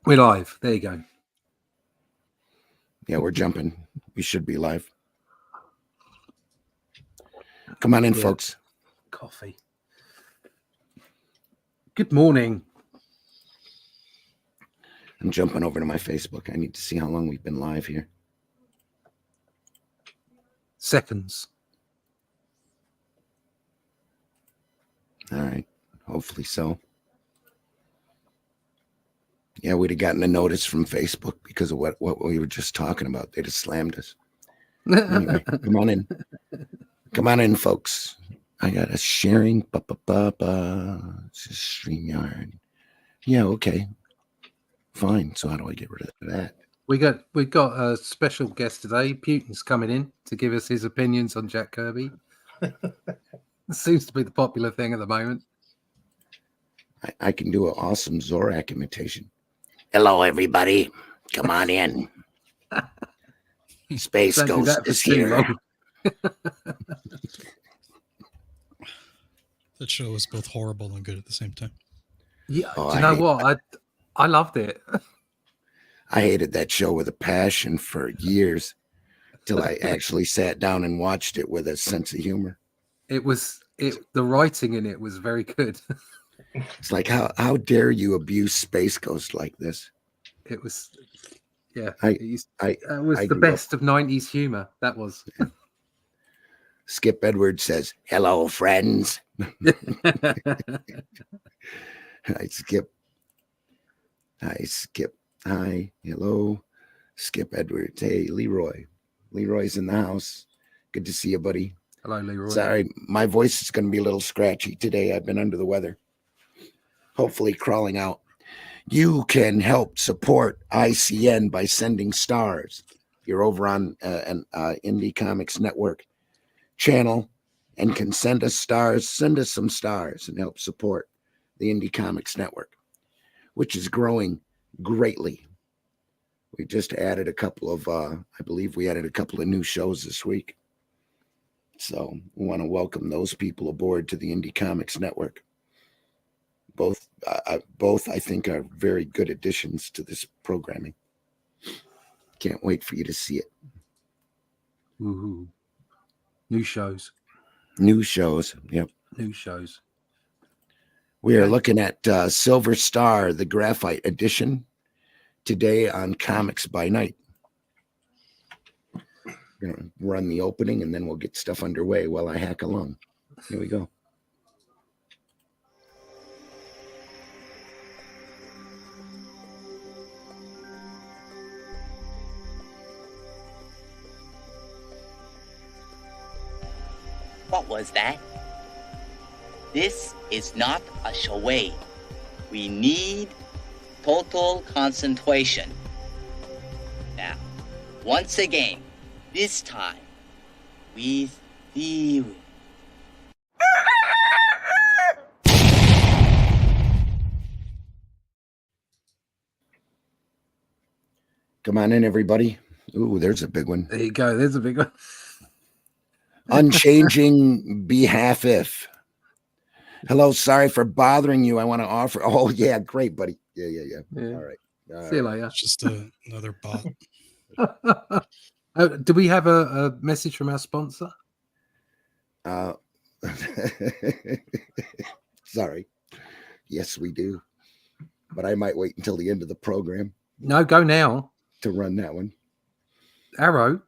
We're live. There you go. Yeah, we're jumping. We should be live. Come on in, folks. Coffee. Good morning. I'm jumping over to my Facebook. I need to see how long we've been live here. Seconds. All right. Hopefully so. Yeah, we'd have gotten a notice from Facebook because of what we were just talking about. They just slammed us. Anyway, come on in. Come on in, folks. I got a sharing. It's a StreamYard. Yeah, okay. Fine. So how do I get rid of that? We got a special guest today. Putin's coming in to give us his opinions on Jack Kirby. It seems to be the popular thing at the moment. I can do an awesome Zorak imitation. Hello, everybody. Come on in. Space Ghost is here. That show was both horrible and good at the same time. Yeah, do you know what? I loved it. I hated that show with a passion for years till I actually sat down and watched it with a sense of humor. The writing in it was very good. It's like, how dare you abuse Space Ghost like this? It was, yeah. It was the best of 90s humor. That was. Skip Edwards says, hello, friends. Hi, Skip. Hi, Skip. Hi, hello. Skip Edwards. Hey, Leroy. Leroy's in the house. Good to see you, buddy. Hello, Leroy. Sorry, my voice is going to be a little scratchy today. I've been under the weather. Hopefully crawling out. You can help support ICN by sending stars. You're over on an Indie Comics Network channel and can send us stars. Send us some stars and help support the Indie Comics Network, which is growing greatly. We just added a couple of, I believe we added a couple of new shows this week. So we want to welcome those people aboard to the Indie Comics Network. Both, I think, are very good additions to this programming. Can't wait for you to see it. Woohoo. New shows. New shows. Yep. New shows. We are looking at SLVER STAR, the Graphite edition, today on Comics by Night. We're going to run the opening and then we'll get stuff underway while I hack along. Here we go. What was that? This is not a charade. We need total concentration. Now, once again, this time, with theory. Come on in, everybody. Ooh, there's a big one. There you go. There's a big one. Unchanging behalf if. Hello, sorry for bothering you. I want to offer. Oh, yeah, great, buddy. Yeah. All right. See you later. It's just another bot. Do we have a message from our sponsor? Sorry. Yes, we do. But I might wait until the end of the program. No, go now. To run that one. Arrow.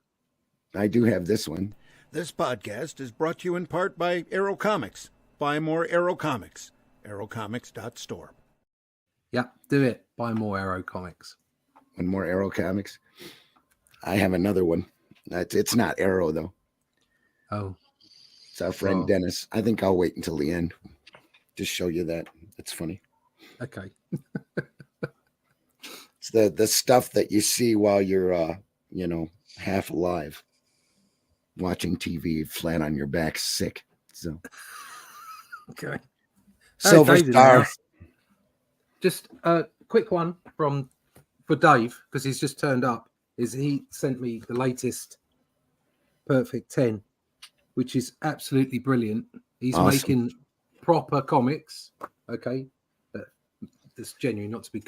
I do have this one. This podcast is brought to you in part by Arrow Comics. Buy more Arrow Comics. arrowcomics.store. Yeah, do it. Buy more Arrow Comics. One more Arrow Comics. I have another one. It's not Arrow, though. Oh. It's our friend Dennis. I think I'll wait until the end. Just show you that. It's funny. Okay. It's the stuff that you see while you're, half alive. Watching TV, flat on your back, sick. So, okay. SLVER STAR. Just a quick one for Dave, because he's just turned up. He sent me the latest Perfect 10, which is absolutely brilliant. He's awesome. Making proper comics. Okay, that's genuine, not to be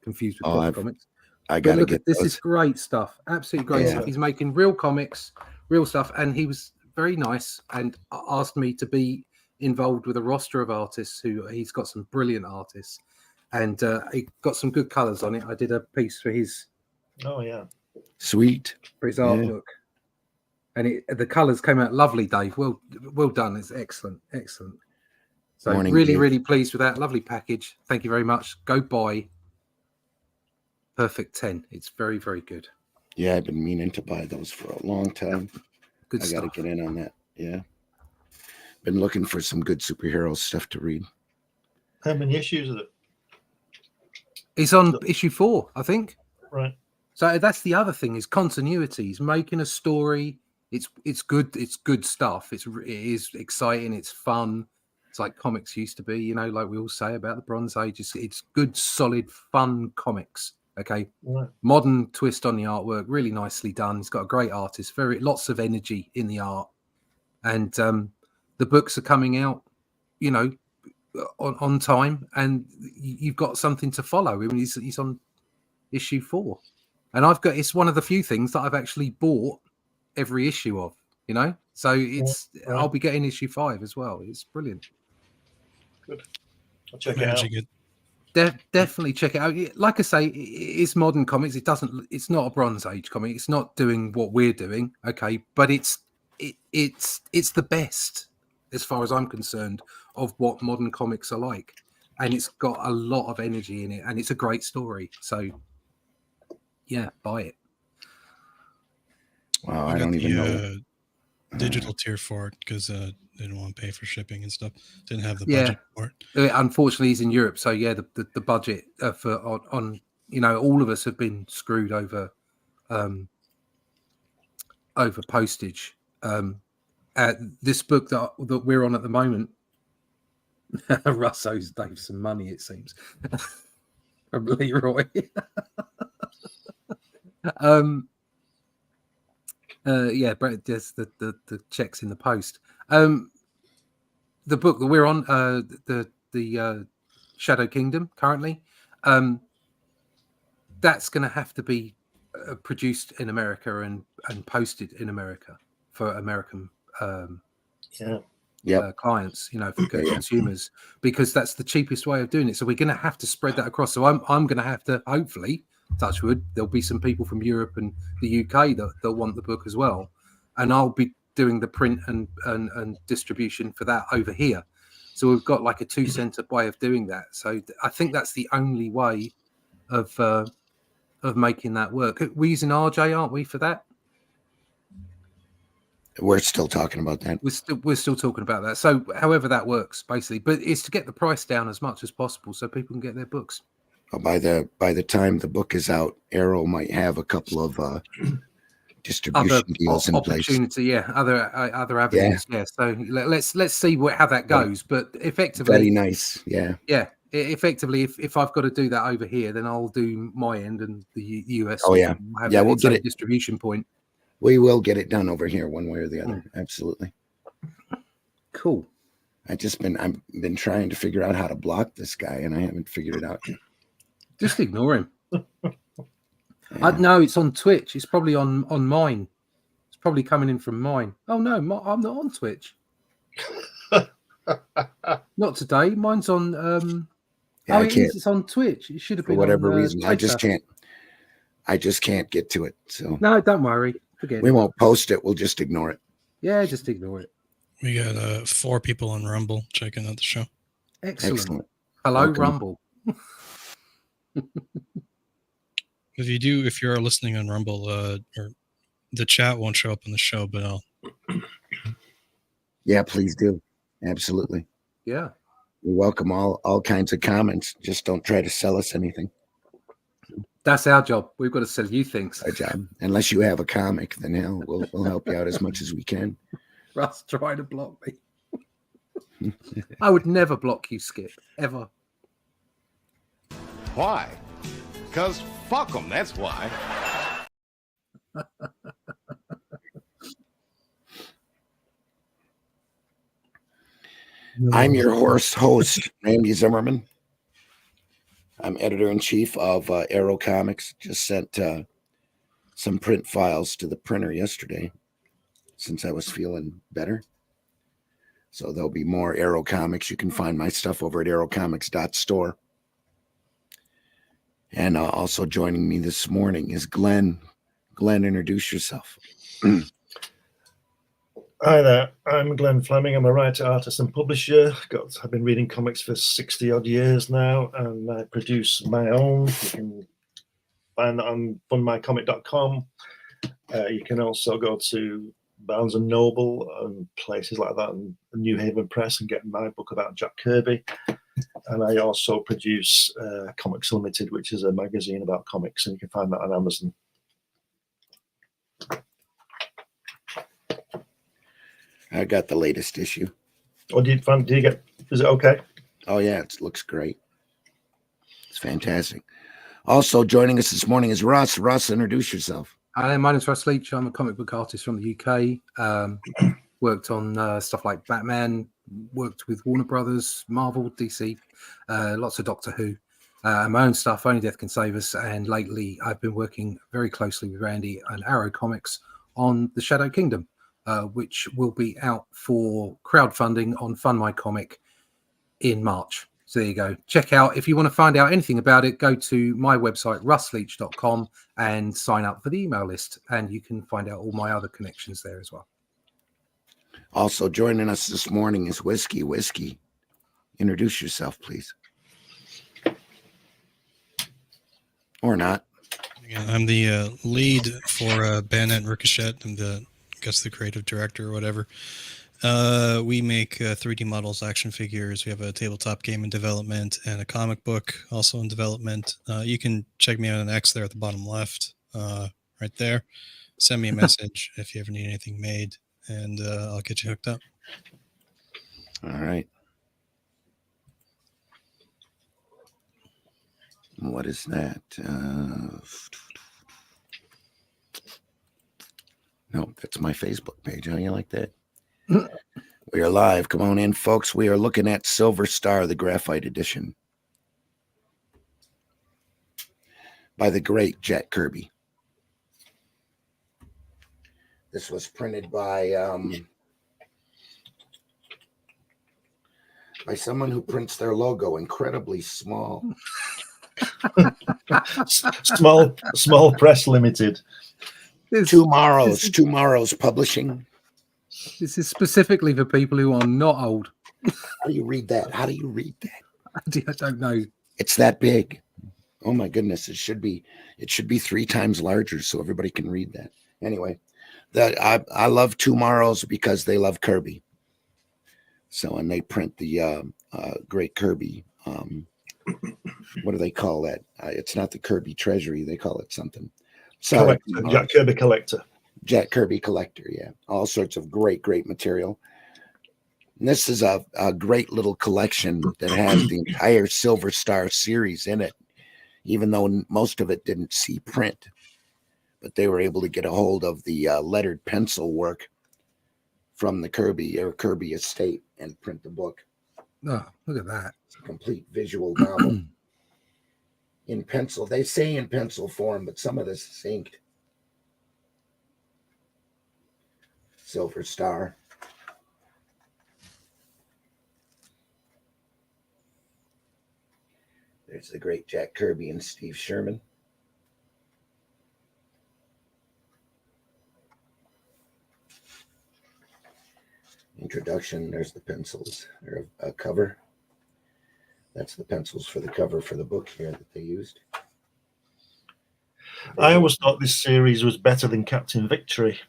confused with Oh, Pop Comics. I But gotta look, get this those. is great stuff. Absolutely great Yeah. stuff. He's making real comics, real stuff, and he was very nice and asked me to be involved with a roster of artists who he's got some brilliant artists, and he got some good colors on it. I did a piece for his Sweet. Yeah. artwork, and the colors came out lovely, Dave. Well done. It's excellent. So Morning, really Dave. really pleased with that. Lovely package. Thank you very much. Go buy Perfect 10. It's very very good. Yeah, I've been meaning to buy those for a long time. Good I stuff. gotta get in on that. Yeah. Been looking for some good superhero stuff to read. How many issues is it? It's on issue 4, I think. Right. So that's the other thing, is continuity. He's making a story. It's good. It's good stuff. It is exciting. It's fun. It's like comics used to be, you know, like we all say about the Bronze Age. It's good, solid, fun comics. Okay. Right. Modern twist on the artwork, really nicely done. He's got a great artist, lots of energy in the art. And the books are coming out, you know, on time, and you've got something to follow. I mean, he's on issue 4, and it's one of the few things that I've actually bought every issue of, you know. So Right. I'll be getting issue 5 as well. It's brilliant. Good. I'll check it out. Magic. Definitely check it out. Like I say, it's modern comics. It's not a Bronze Age comic. It's not doing what we're doing. Okay, but it's the best, as far as I'm concerned, of what modern comics are like, and it's got a lot of energy in it, and it's a great story. So yeah, buy it. Wow, I don't even know. Digital tier for it because they didn't want to pay for shipping and stuff. Didn't have the Yeah. budget for it. Unfortunately, he's in Europe, so yeah, the budget for on you know, all of us have been screwed over postage. This book that we're on at the moment, Russ owes Dave some money, it seems, from Leroy. Yeah, Brett does the checks in the post. The book that we're on, the Shadow Kingdom currently, that's going to have to be produced in America and posted in America for American clients, you know, for consumers, because that's the cheapest way of doing it. So we're going to have to spread that across. So I'm going to have to, hopefully, touch wood, there'll be some people from Europe and the UK that want the book as well, and I'll be doing the print and distribution for that over here. So we've got like a 2-center way of doing that. So I think that's the only way of making that work. We're using RJ, aren't we, for that? We're still talking about that. We're still talking about that. So however that works, basically, but it's to get the price down as much as possible so people can get their books. Well, by the time the book is out, Arrow might have a couple of distribution deals in place. Other avenues. Yeah. So let's see how that goes. But effectively, very nice. Yeah. Effectively, if I've got to do that over here, then I'll do my end, and the US. Oh yeah, we'll get it. Distribution point. We will get it done over here, one way or the other. Absolutely. Cool. I've been trying to figure out how to block this guy, and I haven't figured it out yet. Just ignore him. No, it's on Twitch. It's probably on mine. It's probably coming in from mine. Oh no, I'm not on Twitch. Not today. Mine's on. Yeah, it's on Twitch. It should have been for whatever on, reason. I just can't get to it. So no, don't worry. Forget we it. won't post it. We'll just ignore it. Yeah, just ignore it. We got 4 people on Rumble checking out the show. Excellent. Hello, Welcome. Rumble. If you're listening on Rumble, or the chat won't show up on the show, but I'll. Yeah, please do. Absolutely. Yeah. We welcome all kinds of comments. Just don't try to sell us anything. That's our job. We've got to sell you things. Our job. Unless you have a comic, then hell, we'll help you out as much as we can. Russ trying to block me. I would never block you, Skip, ever. Why? Because fuck them, that's why. I'm your host, Randy Zimmerman. I'm editor-in-chief of Arrow Comics. Just sent some print files to the printer yesterday since I was feeling better. So there'll be more Arrow Comics. You can find my stuff over at arrowcomics.store. And also joining me this morning is Glenn. Glenn, introduce yourself. Hi there, I'm Glenn Fleming. I'm a writer, artist, and publisher. I've been reading comics for 60 odd years now, and I produce my own. You can find that on funmycomic.com. You can also go to Barnes and Noble and places like that, and New Haven Press, and get my book about Jack Kirby. And I also produce Comics Limited, which is a magazine about comics, and you can find that on Amazon. I got the latest issue. Or did you get? Is it okay? Oh yeah, it looks great. It's fantastic. Also joining us this morning is Russ. Russ, introduce yourself. Hi, my name's Russ Leach. I'm a comic book artist from the UK. Worked on stuff like Batman, worked with Warner Brothers, Marvel, DC, lots of Doctor Who. My own stuff, Only Death Can Save Us. And lately I've been working very closely with Randy and Arrow Comics on The Shadow Kingdom, which will be out for crowdfunding on Fund My Comic in March. So there you go. Check out, if you want to find out anything about it, go to my website, russleach.com, and sign up for the email list. And you can find out all my other connections there as well. Also joining us this morning is Whiskey. Whiskey, introduce yourself, please. Or not. Yeah, I'm the lead for Bayonet and Ricochet. I'm I guess the creative director or whatever. We make 3D models, action figures. We have a tabletop game in development and a comic book also in development. You can check me out on X there at the bottom left, right there. Send me a message if you ever need anything made, and I'll get you hooked up. All right. What is that? No, that's my Facebook page. How do you like that? We are live. Come on in, folks. We are looking at SLVER STAR, the Graphite edition by the great Jack Kirby. This was printed by someone who prints their logo incredibly small. small press limited. Tomorrow's publishing. This is specifically for people who are not old. How do you read that? I don't know. It's that big. Oh my goodness. It should be 3 times larger so everybody can read that. Anyway, I love Tomorrow's because they love Kirby. So, and they print the great Kirby. What do they call that? It's not the Kirby Treasury. They call it something. Sorry, Jack Kirby Collector. Jack Kirby Collector, yeah. All sorts of great material. And this is a great little collection that has the entire SLVER STAR series in it, even though most of it didn't see print. But they were able to get a hold of the lettered pencil work from the Kirby estate and print the book. Oh, look at that. It's a complete visual novel. In pencil. They say in pencil form, but some of this is inked. SLVER STAR. There's the great Jack Kirby and Steve Sherman. Introduction. There's the pencils. They're a cover. That's the pencils for the cover for the book here that they used. I always thought this series was better than Captain Victory.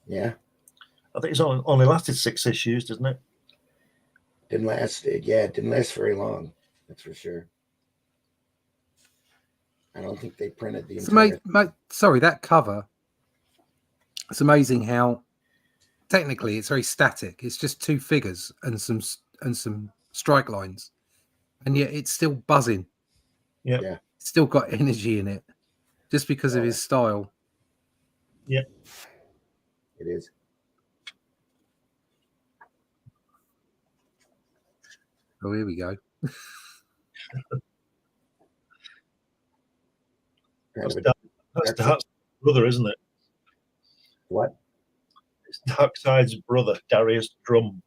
Yeah. I think it's only lasted 6 issues, doesn't it? Didn't last. It didn't last very long. That's for sure. I don't think they printed the entire. Sorry, that cover. It's amazing how technically it's very static. It's just 2 figures and some strike lines, and yet it's still buzzing. Yeah. It's still got energy in it, just because of his style. Yeah, it is. Oh, here we go. Kind of a, That's Darkseid's brother, isn't it? what? It's Darkseid's brother, Darius Drum.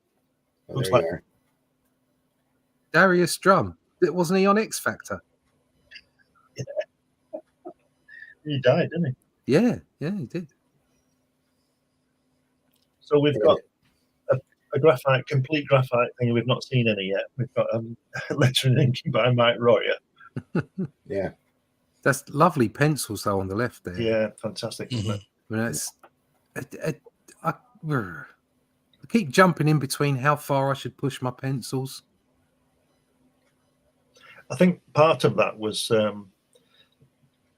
Oh, Looks there like you are. Darius Drum. Wasn't he on X Factor? he died, didn't he? Yeah, he did. So we've got a graphite, complete graphite thing. We've not seen any yet. We've got lettering and inking by Mike Royer. Yeah. That's lovely pencils though on the left there. Yeah, fantastic, isn't it? I mean, that's, I keep jumping in between how far I should push my pencils. I think part of that was, I'm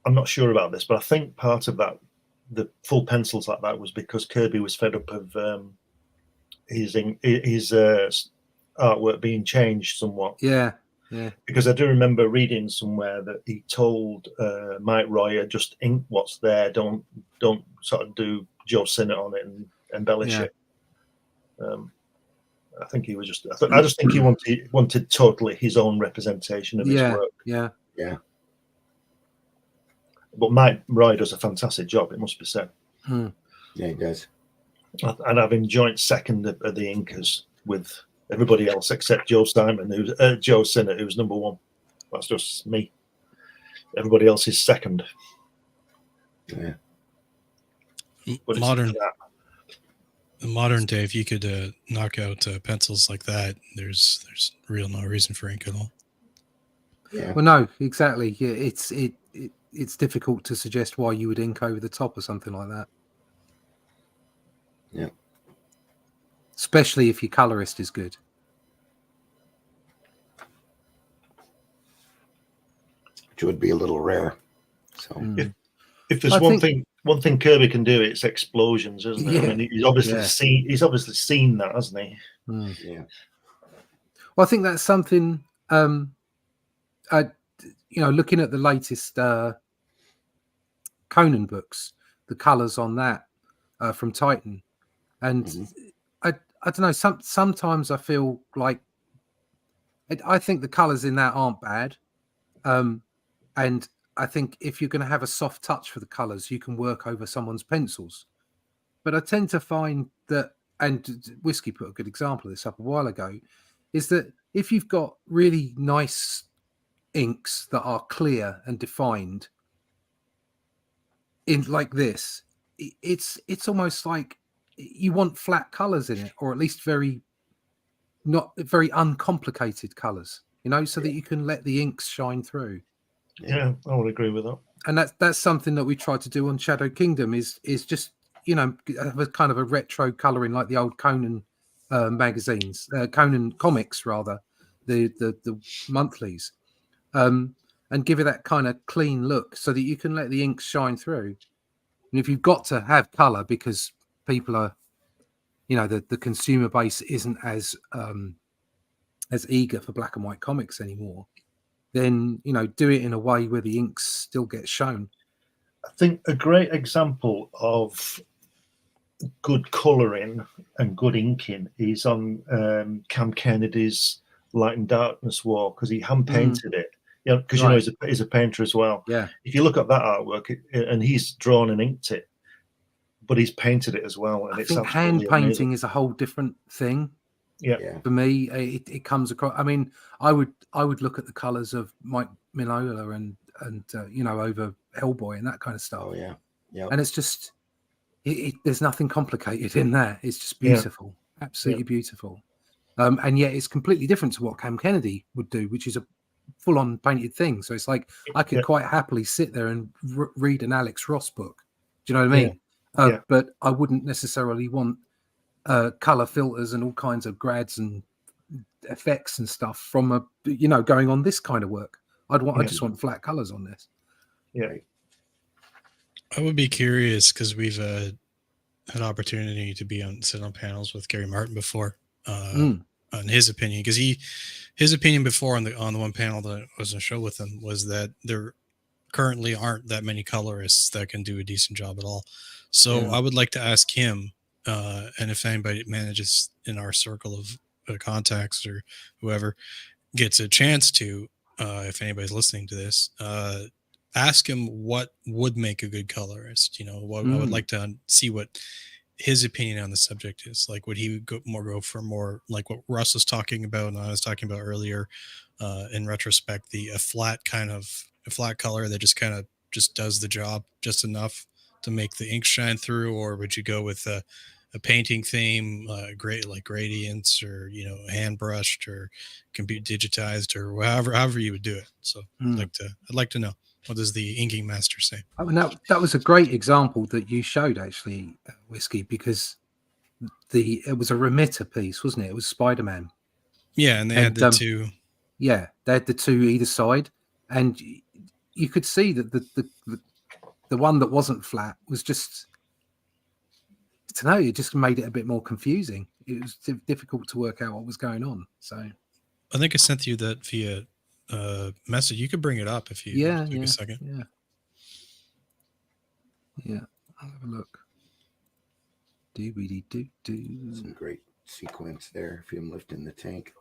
not sure about this, but I think part of that, the full pencils like that, was because Kirby was fed up of his artwork being changed somewhat. Yeah. Because I do remember reading somewhere that he told Mike Royer, just ink what's there, don't sort of do Joe Sinnott on it and embellish it. I think he was just. I just think he wanted totally his own representation of his work. Yeah. But Mike Roy does a fantastic job, it must be said. Yeah, he does. And I've enjoyed second of the inkers with everybody else except Joe Simon, Joe Sinnott, who's number one. That's just me. Everybody else is second. Yeah. But Modern day, if you could knock out pencils like that, there's no reason for ink at all. Yeah. Well, no, exactly. Yeah, it's difficult to suggest why you would ink over the top or something like that. Yeah. Especially if your colorist is good. Which would be a little rare. So if there's one thing Kirby can do, it's explosions, isn't it? Yeah. I mean, he's obviously seen that, hasn't he? Yeah. Well, I think that's something. Looking at the latest Conan books, the colors on that from Titan, and I don't know. Sometimes I feel like I think the colors in that aren't bad, and I think if you're going to have a soft touch for the colors, you can work over someone's pencils. But I tend to find that, and Whiskey put a good example of this up a while ago, is that if you've got really nice inks that are clear and defined in like this, it's almost like you want flat colors in it, or at least not very uncomplicated colors, so that you can let the inks shine through. Yeah, I would agree with that. And that's something that we tried to do on Shadow Kingdom is just have a kind of a retro coloring like the old Conan magazines, Conan comics rather, the monthlies, and give it that kind of clean look so that you can let the inks shine through. And if you've got to have color because people are, the consumer base isn't as eager for black and white comics anymore, then do it in a way where the inks still get shown. I think a great example of good colouring and good inking is on Cam Kennedy's Light and Darkness War, because he hand painted it. Because he's a painter as well. Yeah. If you look at that artwork, and he's drawn and inked it, but he's painted it as well. And I think hand painting is a whole different thing. Yeah. For me, it comes across. I mean, I would look at the colours of Mike Mignola and over Hellboy and that kind of stuff. Oh yeah. Yeah. And it's just there's nothing complicated in that. It's just beautiful, absolutely beautiful. And yet it's completely different to what Cam Kennedy would do, which is a full-on painted thing. So it's like I could quite happily sit there and read an Alex Ross book. Do you know what I mean? But I wouldn't necessarily want color filters and all kinds of grads and effects and stuff from going on this kind of work. I just want flat colors on this. Yeah. I would be curious because we've had opportunity to sit on panels with Gary Martin before on his opinion, because his opinion before on the one panel that I was on a show with him was that there currently aren't that many colorists that can do a decent job at all. So I would like to ask him, and if anybody manages in our circle of contacts or whoever gets a chance to, if anybody's listening to this, ask him what would make a good colorist. You know, what I would like to see what his opinion on the subject is. Like, would he go for more like what Russ was talking about and I was talking about earlier? In retrospect, a flat color that just kind of just does the job just enough to make the ink shine through, or would you go with a painting theme, great like gradients, or hand brushed or computer digitized, or however you would do it? So I'd like to know, what does the inking master say? Oh, no, that was a great example that you showed, actually, Whiskey, because it was a remitter piece, wasn't it? It was Spider-Man. Yeah, and they had the two. Yeah, they had the two either side, and you could see that the one that wasn't flat was just, I don't know, it just made it a bit more confusing. It was difficult to work out what was going on. So I think I sent you that via message. You could bring it up if you take a second. Yeah, I'll have a look. Some great sequence there. If him lifting the tank.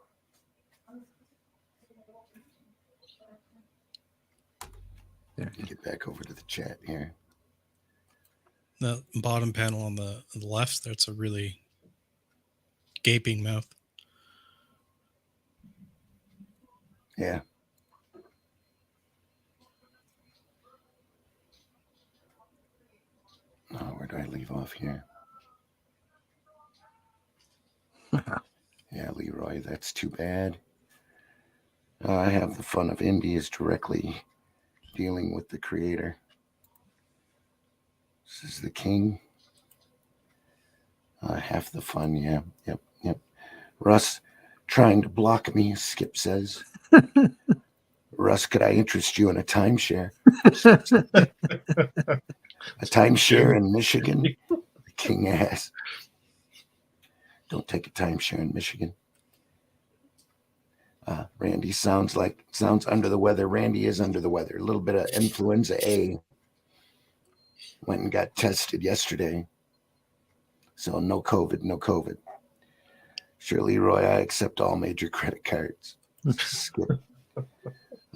There. Get back over to the chat here. The bottom panel on the left, that's a really gaping mouth. Yeah. Oh, where do I leave off here? Yeah, Leroy, that's too bad. I have the fun of indie is directly dealing with the creator. This is the king. Half the fun, yeah. Yep. Russ trying to block me, Skip says. Russ, could I interest you in a timeshare? A timeshare in Michigan? The king asks. Don't take a timeshare in Michigan. Randy sounds under the weather. Randy is under the weather. A little bit of influenza A. Went and got tested yesterday. So no COVID. Shirley Roy, I accept all major credit cards. Skip.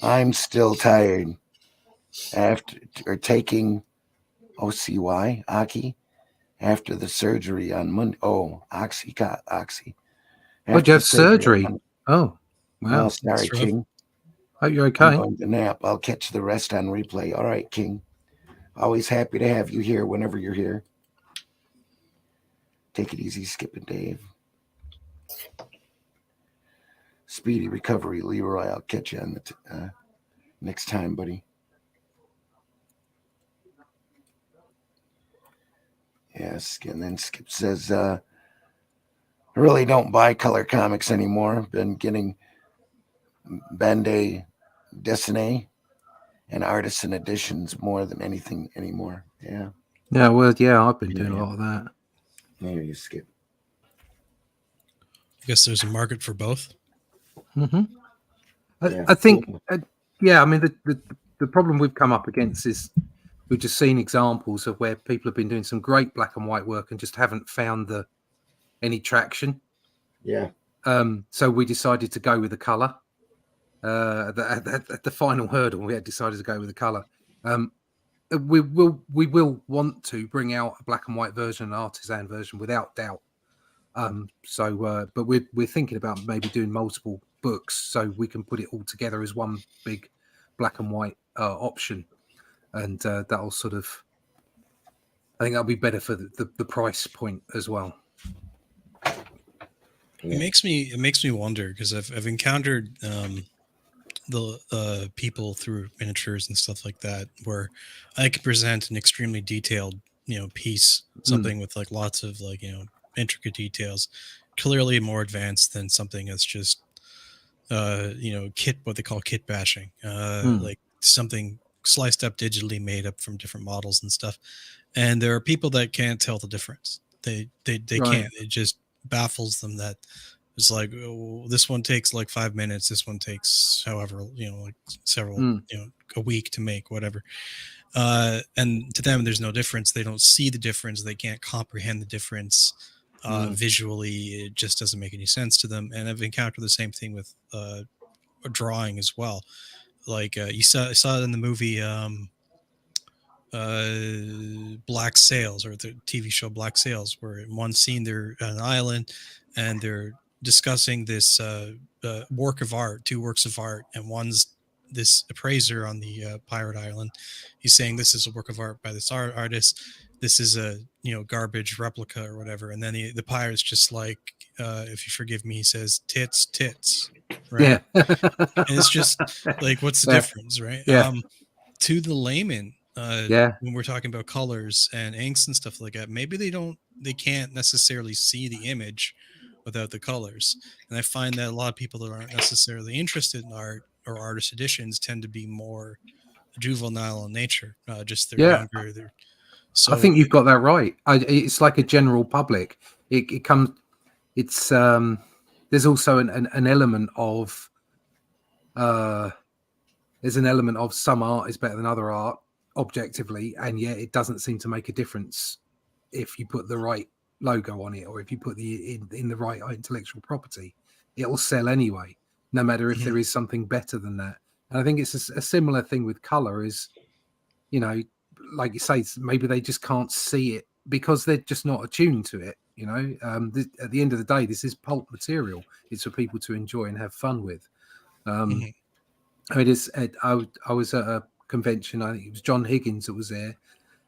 I'm still tired after taking OCY, Aki, after the surgery on Monday. Oh, Oxy. Did you have surgery? Oh, wow. Oh, sorry, King. Hope you're okay. I'm going to nap. I'll catch the rest on replay. All right, King. Always happy to have you here whenever you're here. Take it easy, Skip and Dave. Speedy recovery, Leroy. I'll catch you on the next time, buddy. Yes, and then Skip says, I really don't buy color comics anymore. Been getting Bande Dessiné and artisan editions more than anything anymore. Yeah. Yeah, well, yeah, I've been doing a lot of that. There you Skip. I guess there's a market for both. Mm-hmm. I think, I mean, the problem we've come up against is we've just seen examples of where people have been doing some great black and white work and just haven't found any traction. Yeah. So we decided to go with the color. At the final hurdle, we had decided to go with the color. We will want to bring out a black and white version, an artisan version, without doubt. But we're thinking about maybe doing multiple books so we can put it all together as one big black and white option, and that'll sort of, I think that'll be better for the price point as well. It makes me wonder, because I've encountered the people through miniatures and stuff like that, where I can present an extremely detailed piece, something with like lots of intricate details, clearly more advanced than something that's just what they call kit bashing, like something sliced up digitally, made up from different models and stuff. And there are people that can't tell the difference. They can't. It just baffles them that it's like, oh, this one takes like 5 minutes, this one takes however, like several, a week to make, whatever. And to them, there's no difference. They don't see the difference. They can't comprehend the difference. Visually, it just doesn't make any sense to them. And I've encountered the same thing with a drawing as well. like you saw it in the movie Black Sails, or the TV show Black Sails, where in one scene they're on an island and they're discussing this work of art, two works of art, and one's this appraiser on the pirate island. He's saying this is a work of art by this artist. This is a garbage replica or whatever. And then the pirate's just like, if you forgive me, he says tits, right? Yeah. And it's just like, what's the difference, right? Yeah. To the layman, when we're talking about colors and inks and stuff like that, maybe they can't necessarily see the image without the colors. And I find that a lot of people that aren't necessarily interested in art or artist editions tend to be more juvenile in nature. Just they're younger. So I think you've got that right. It's like a general public. It comes. It's there's also an element of there's an element of some art is better than other art objectively, and yet it doesn't seem to make a difference if you put the right logo on it, or if you put in the right intellectual property. It'll sell anyway, no matter if there is something better than that. And I think it's a similar thing with color. Is, like you say, maybe they just can't see it because they're just not attuned to it. At the end of the day, this is pulp material. It's for people to enjoy and have fun with. I mean, I was at a convention. I think it was John Higgins that was there,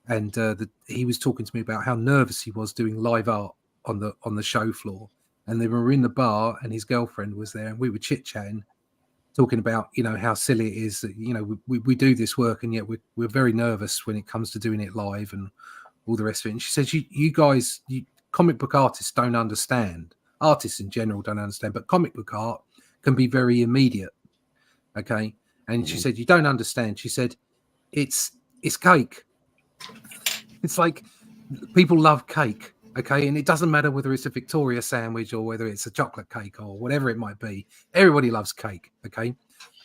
and he was talking to me about how nervous he was doing live art on the show floor. And they were in the bar, and his girlfriend was there, and we were chit chatting, talking about how silly it is that we do this work, and yet we're very nervous when it comes to doing it live and all the rest of it. And she says, you guys, comic book artists don't understand. Artists in general don't understand, but comic book art can be very immediate. Okay. And she said, you don't understand. She said, it's cake. It's like people love cake. Okay. And it doesn't matter whether it's a Victoria sandwich or whether it's a chocolate cake or whatever it might be. Everybody loves cake. Okay.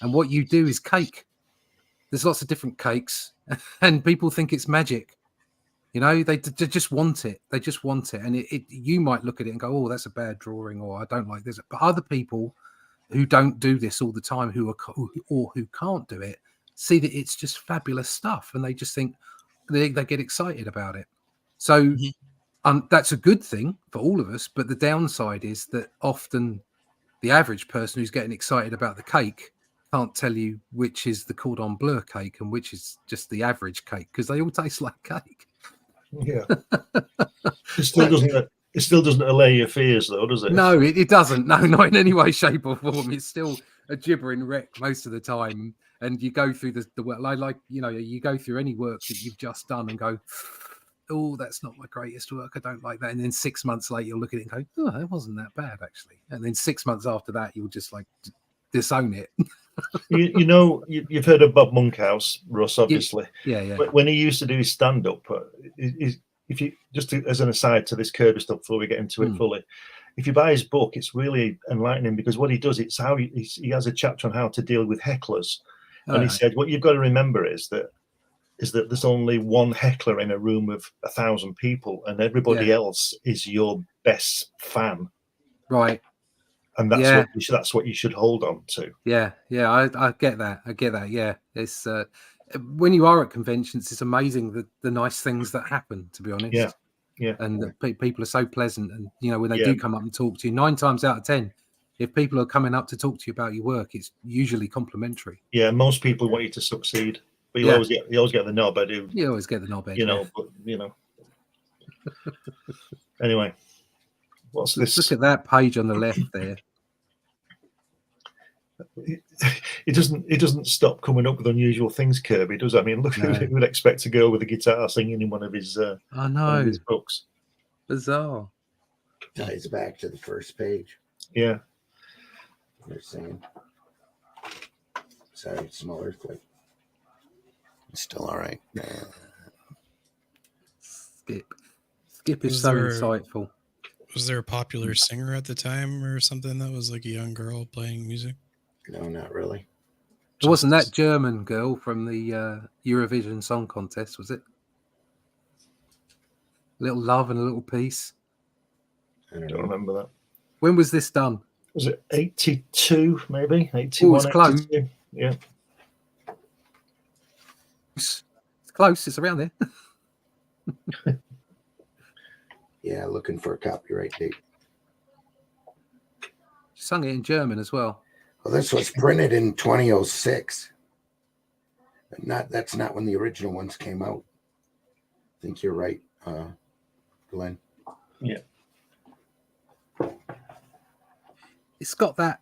And what you do is cake. There's lots of different cakes, and people think it's magic. They just want it. They just want it. And you might look at it and go, oh, that's a bad drawing, or I don't like this. But other people who don't do this all the time, who can't do it, see that it's just fabulous stuff, and they just think they get excited about it. So that's a good thing for all of us. But the downside is that often the average person who's getting excited about the cake can't tell you which is the cordon bleu cake and which is just the average cake, because they all taste like cake. Yeah. It still doesn't allay your fears, though, does it? No, it doesn't. No, not in any way, shape, or form. It's still a gibbering wreck most of the time. And you go through the work, you go through any work that you've just done and go, oh, that's not my greatest work. I don't like that. And then 6 months later, you'll look at it and go, oh, it wasn't that bad, actually. And then 6 months after that, you'll just disown it. You've heard of Bob Monkhouse, Russ, obviously. Yeah. But when he used to do his stand-up, if you as an aside to this Kirby stuff before we get into it fully, if you buy his book, it's really enlightening, because what he does, it's how he has a chapter on how to deal with hecklers. And he said, what you've got to remember is that there's only one heckler in a room of 1,000 people, and everybody else is your best fan. Right. And that's what you should hold on to. Yeah. I get that. Yeah. It's when you are at conventions, it's amazing the nice things that happen, to be honest. Yeah. And people are so pleasant, and when they do come up and talk to you, 9 times out of 10, if people are coming up to talk to you about your work, it's usually complimentary. Yeah, most people want you to succeed, but you always get the nod. I do. You always get the nod. Anyway, what's this? Look at that page on the left there. It doesn't stop coming up with unusual things, Kirby, does it? I mean, look, who would expect a girl with a guitar singing in one of his one of his books? Bizarre. Ties back to the first page. Yeah. They're saying, sorry, small earthquake. It's still all right. Skip is so insightful. Was there a popular singer at the time or something that was like a young girl playing music? No, not really. It wasn't that German girl from the Eurovision Song Contest, was it? A little love and a little peace. I don't remember that. When was this done? Was it 82, maybe? 81, it's close. 82? Yeah. It's close. It's around there. Yeah, looking for a copyright date. She sung it in German as well. Well, this was printed in 2006. That's not when the original ones came out. I think you're right, Glenn. Yeah. It's got that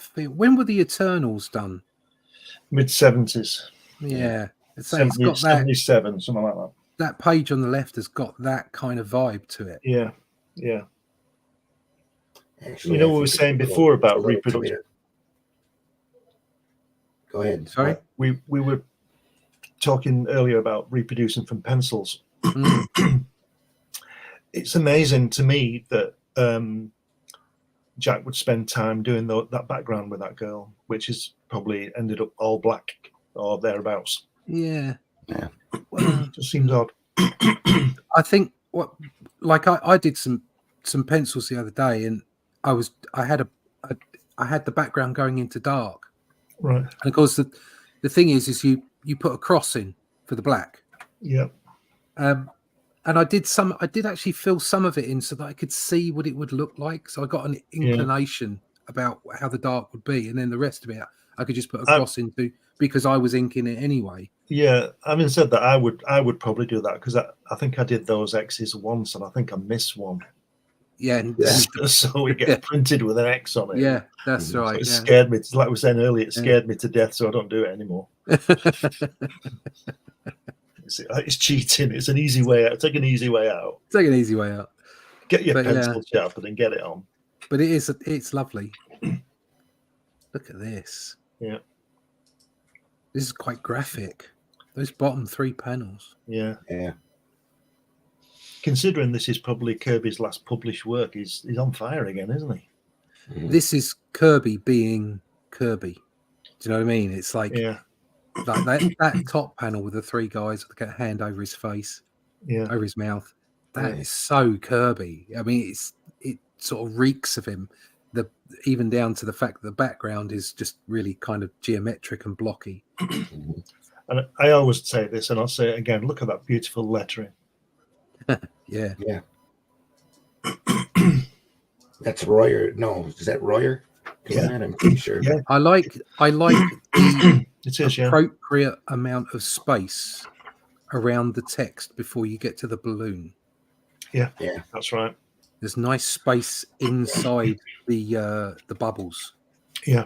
feel. When were the Eternals done? Mid-70s. Yeah. It's got that 77, something like that. That page on the left has got that kind of vibe to it. Yeah, yeah. Actually, You know what we were saying before about reproduction? Go ahead. Sorry? We were talking earlier about reproducing from pencils. It's amazing to me that Jack would spend time doing that background with that girl, which is probably ended up all black or thereabouts. Yeah. Yeah. Well, it just seems odd. I think I did some pencils the other day, and I had the background going into dark. Right. And of course the thing is you put a cross in for the black. Yeah. And I did actually fill some of it in so that I could see what it would look like. So I got an inclination about how the dark would be, and then the rest of it I could just put a cross into because I was inking it anyway. Yeah, having said that, I would probably do that because I think I did those X's once, and I think I missed one. Yeah, so we get printed with an X on it. Yeah, that's right. So it scared me. Like we were saying earlier, it scared me to death, so I don't do it anymore. It's cheating. It's an easy way out. Take an easy way out. Take an easy way out. Get your pencil sharpened and get it on. But it's lovely. Look at this. Yeah. This is quite graphic. Those bottom 3 panels. Yeah. Yeah. Considering this is probably Kirby's last published work, he's on fire again, isn't he? Mm-hmm. This is Kirby being Kirby. Do you know what I mean? It's like, like that top panel with the 3 guys with a hand over his face, over his mouth. That is so Kirby. I mean, it sort of reeks of him. Even down to the fact that the background is just really kind of geometric and blocky. And I always say this, and I'll say it again. Look at that beautiful lettering. Yeah. That's Royer. No, is that Royer? Yeah, I'm pretty sure. Yeah. I like the it is, appropriate amount of space around the text before you get to the balloon. Yeah, that's right. There's nice space inside the bubbles. Yeah.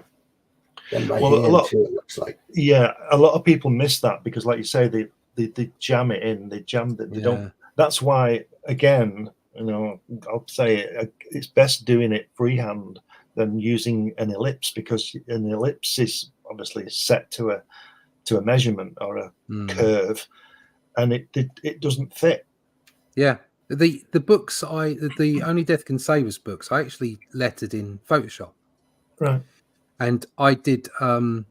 And by hand too, it looks like. Yeah, a lot of people miss that because, like you say, they jam it in. They jam it. They don't. That's why, again, I'll say it's best doing it freehand than using an ellipse, because an ellipse is obviously set to a measurement or a curve, and it doesn't fit. Yeah. The books the Only Death Can Save Us books I actually lettered in Photoshop. Right. And I did the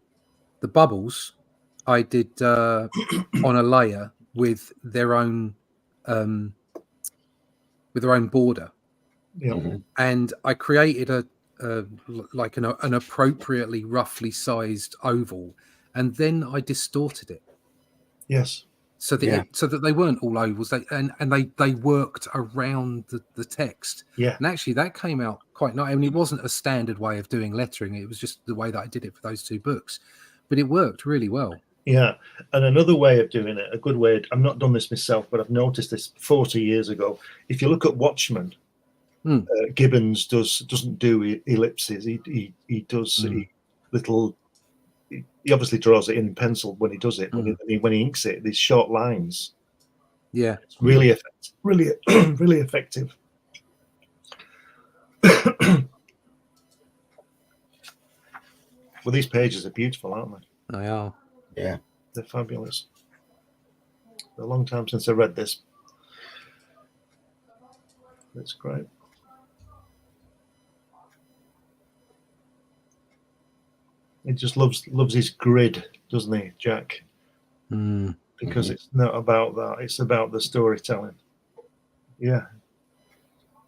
bubbles I did on a layer with their own border. Yeah. And I created an appropriately roughly sized oval, and then I distorted it. Yes. So that they weren't all ovals, they worked around the text. Yeah. And actually that came out quite nice. I mean, it wasn't a standard way of doing lettering. It was just the way that I did it for those 2 books. But it worked really well. Yeah. And another way of doing it, a good way, I've not done this myself, but I've noticed this 40 years ago. If you look at Watchmen, Gibbons doesn't do ellipses. He does little. He obviously draws it in pencil when he does it. When he inks it, these short lines. Yeah, it's really effective. Really effective. Well, these pages are beautiful, aren't they? They are. Yeah, they're fabulous. It's a long time since I read this. That's great. He just loves his grid, doesn't he, Jack? Because it's not about that; it's about the storytelling. Yeah.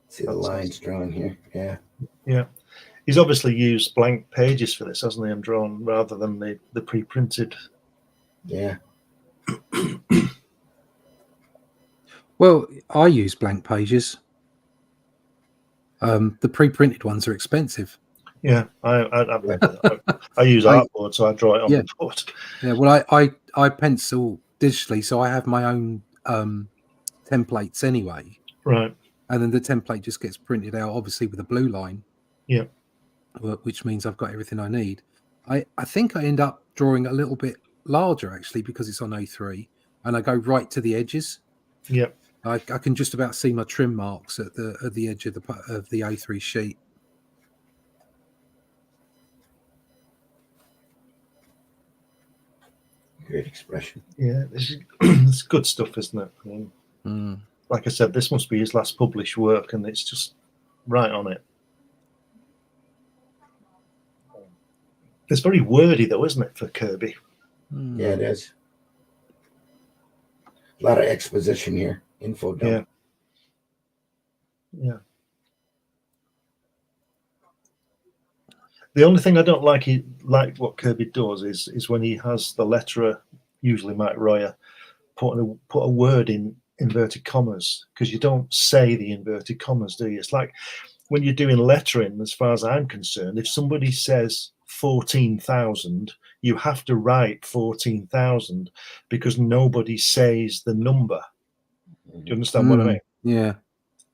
See the lines drawn here. Yeah. Yeah. He's obviously used blank pages for this, hasn't he? And drawn rather than the pre-printed. Yeah. Well, I use blank pages. The pre-printed ones are expensive. Yeah, I use artboard, so I draw it on Yeah. the board. Yeah, well, I pencil digitally, so I have my own templates anyway, Right. and then the template just gets printed out, obviously with a blue line. Yeah. Which means I've got everything I need. I think I end up drawing a little bit larger actually because it's on A3, and I go right to the edges. Yeah. I can just about see my trim marks at the edge of the A3 sheet. Great expression. Yeah, it's good stuff, isn't it? I mean, like I said, this must be his last published work, and it's just right on it. It's very wordy, though, isn't it, for Kirby? Yeah, it is. A lot of exposition here. Info dump. Yeah. The only thing I don't like what Kirby does is when he has the letterer, usually Mike Royer, put a word in inverted commas, because you don't say the inverted commas, do you? It's like when you're doing lettering, as far as I'm concerned, if somebody says 14,000, you have to write 14,000 because nobody says the number. Do you understand what I mean? Yeah.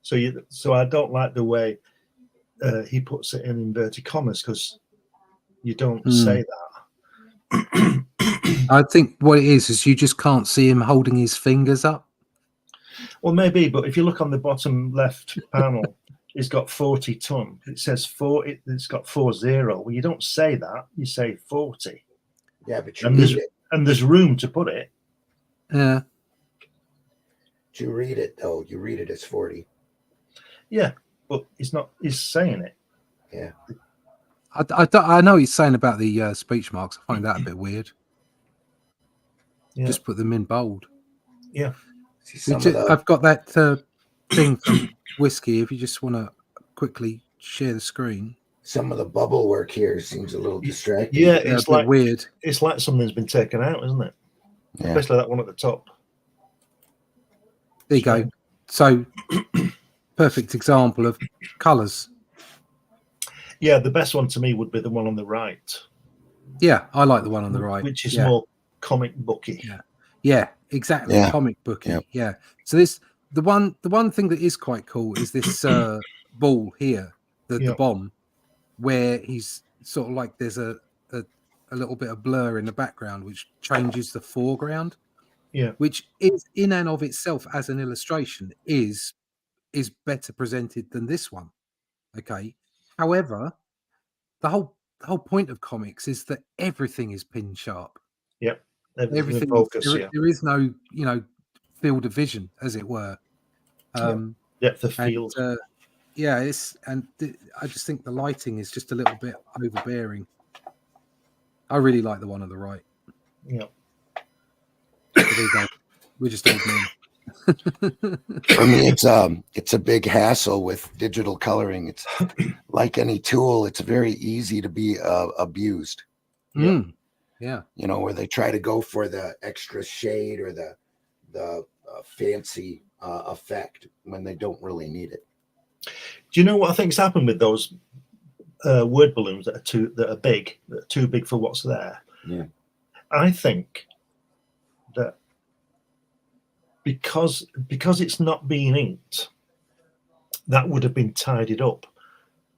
So I don't like the way he puts it in inverted commas, because you don't say that. I think what it is you just can't see him holding his fingers up. Well, maybe, but if you look on the bottom left panel, it's got 40 ton. It says 4. It's got 40. Well, you don't say that. You say 40. Yeah, but you read it. And there's room to put it. Yeah. You read it though. You read it as 40. Yeah, but he's saying it. Yeah. I know he's saying about the speech marks. I find that a bit weird. Yeah. Just put them in bold. Yeah. I've got that thing from Whiskey. If you just want to quickly share the screen. Some of the bubble work here seems a little distracting. Yeah, it's like weird. It's like something's been taken out, isn't it? Yeah. Especially that one at the top. There you go. So, perfect example of colours. Yeah, the best one to me would be the one on the right. Yeah, I like the one on the right, which is more comic booky. Yeah, exactly. Yeah. Comic booky. Yep. Yeah. So the one thing that is quite cool is this ball here, the bomb, where he's sort of like there's a little bit of blur in the background, which changes the foreground. Yeah. Which is in and of itself as an illustration is better presented than this one. Okay. However, the whole point of comics is that everything is pin sharp. Yep. Everything focus, there is no, field of vision, as it were. Depth of field. I just think the lighting is just a little bit overbearing. I really like the one on the right. Yeah. So there you go. We're just old men. For me, it's a big hassle with digital coloring. It's like any tool; it's very easy to be abused. Yeah, where they try to go for the extra shade or the fancy effect when they don't really need it. Do you know what I think's happened with those word balloons that are big, that are too big for what's there? Yeah, I think that because it's not being inked, that would have been tidied up.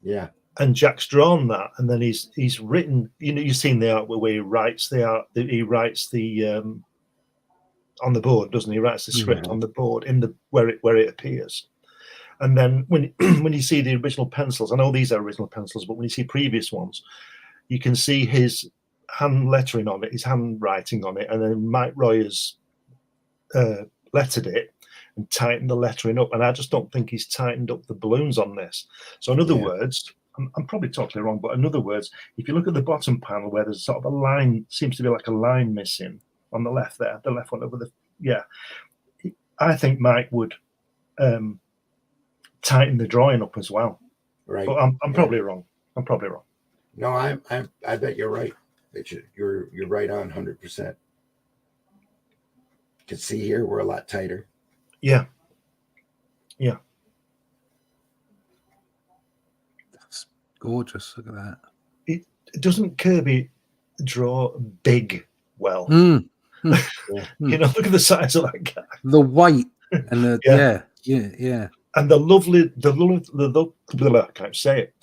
Yeah. And Jack's drawn that, and then he's written. You've seen the art where he writes the art. He writes the on the board, doesn't he? He writes the script on the board where it appears. And then when you see the original pencils, I know these are original pencils, but when you see previous ones, you can see his hand lettering on it, his handwriting on it, and then Mike Royer's lettered it and tightened the lettering up. And I just don't think he's tightened up the balloons on this. So in other words, I'm probably totally wrong, but in other words, if you look at the bottom panel where there's sort of a line, seems to be like a line missing on the left there, the left one over I think Mike would tighten the drawing up as well. Right. But I'm probably wrong. I'm probably wrong. No, I bet you're right. You're right on 100%. You can see here we're a lot tighter. Yeah. Yeah. That's gorgeous. Look at that. Doesn't Kirby draw big well? Mm. You know, look at the size of that guy. The weight and the Yeah. yeah. And I can't say it.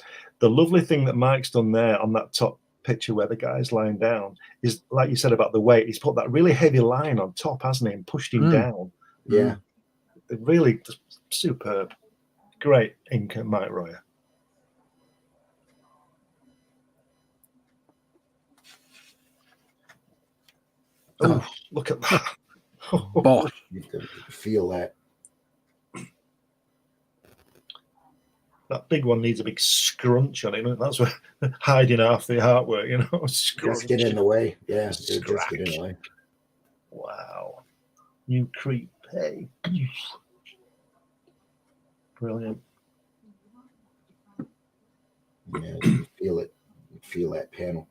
The lovely thing that Mike's done there on that top picture where the guy's lying down is, like you said about the weight, he's put that really heavy line on top, hasn't he, and pushed him down. Yeah. Really superb. Great ink at Mike Royer. Oh, look at that. Bosh. You can feel that. That big one needs a big scrunch on it. That's what hiding half the artwork, you know. Just get in the way. Yeah, just get in the way. Wow. You creep. Hey. Brilliant. Yeah, you feel it. You feel that panel.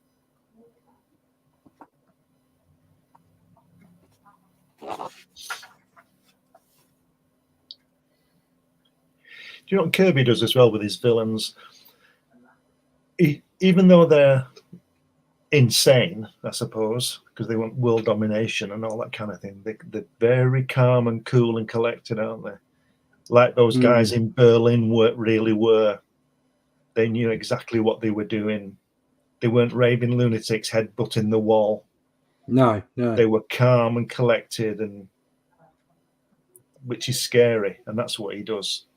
Do you know what Kirby does as well with his villains? Even though they're insane, I suppose, because they want world domination and all that kind of thing, they're very calm and cool and collected, aren't they? Like those guys in Berlin really were. They knew exactly what they were doing. They weren't raving lunatics headbutting the wall. No. They were calm and collected, and which is scary, and that's what he does.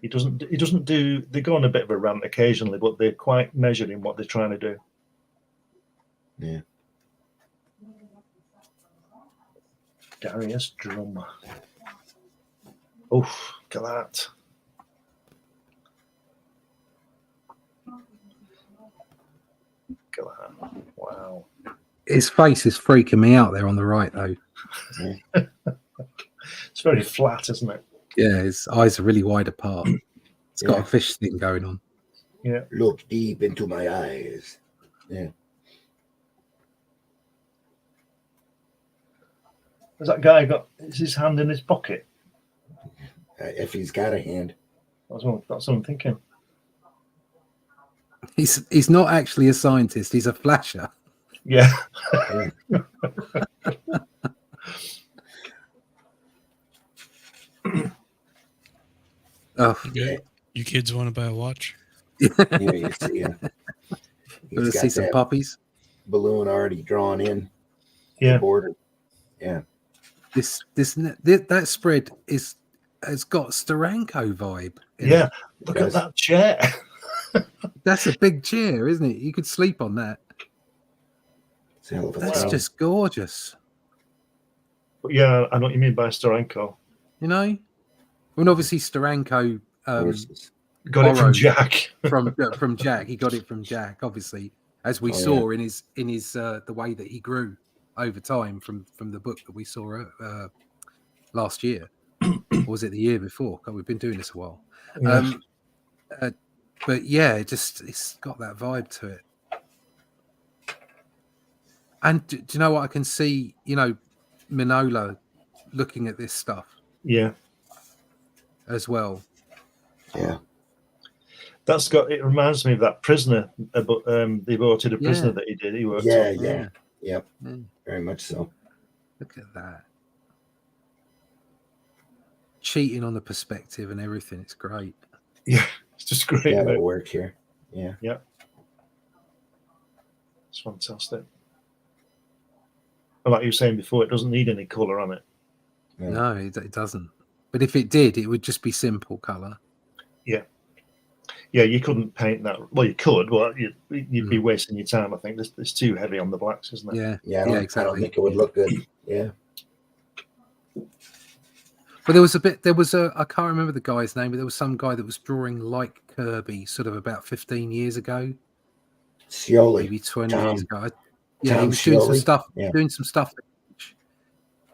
He doesn't do. They go on a bit of a rant occasionally, but they're quite measured in what they're trying to do. Yeah. Darius Drum. Oof, look at that. Look at that. Wow. His face is freaking me out there on the right, though. It's very flat, isn't it? Yeah, his eyes are really wide apart. It's got Yeah. a fish thing going on. Yeah. Look deep into my eyes. Yeah. Has that guy got his hand in his pocket? If he's got a hand. That's what I'm thinking. He's not actually a scientist. He's a flasher. Yeah. Oh, Yeah. You kids want to buy a watch? Yeah, you see him. going to He's see got some that puppies. balloon already drawn in. Yeah. Border. Yeah. That spread has got Steranko vibe. in Yeah. it. Look at that chair. That's a big chair, isn't it? You could sleep on that. It's a hell of a That's thing. just gorgeous. But yeah, I know what you mean by Steranko. You know, well, obviously Steranko Horses. Got it from borrowed Jack. from Jack. He got it from Jack, obviously, as we Oh, saw in his the way that he grew over time from the book that we saw last year. Or was it the year before? God, we've been doing this a while. Yeah. But yeah, it's got that vibe to it. And do you know what I can see? You know, Minola looking at this stuff Yeah. as well. Yeah. That's got. It reminds me of that prisoner, the aborted prisoner Yeah. that he did. He worked Yeah, on. yeah. Yep. Mm. Very much so. Look at that. Cheating on the perspective and everything. It's great. Yeah, it's just great. Yeah, mate. that'll work here. Yeah. It's fantastic. And like you were saying before, it doesn't need any colour on it. Yeah. No, it doesn't. But if it did, it would just be simple colour. Yeah, you couldn't paint that. Well, you could, but you'd be wasting your time. I think it's too heavy on the blacks, isn't it? Yeah, Yeah, I yeah, don't exactly. think it would look good. Yeah. But there was I can't remember the guy's name, but there was some guy that was drawing like Kirby sort of about 15 years ago, Scioli. maybe 20 Tom- years ago. Yeah, Tom he was doing some Scioli? stuff, Yeah.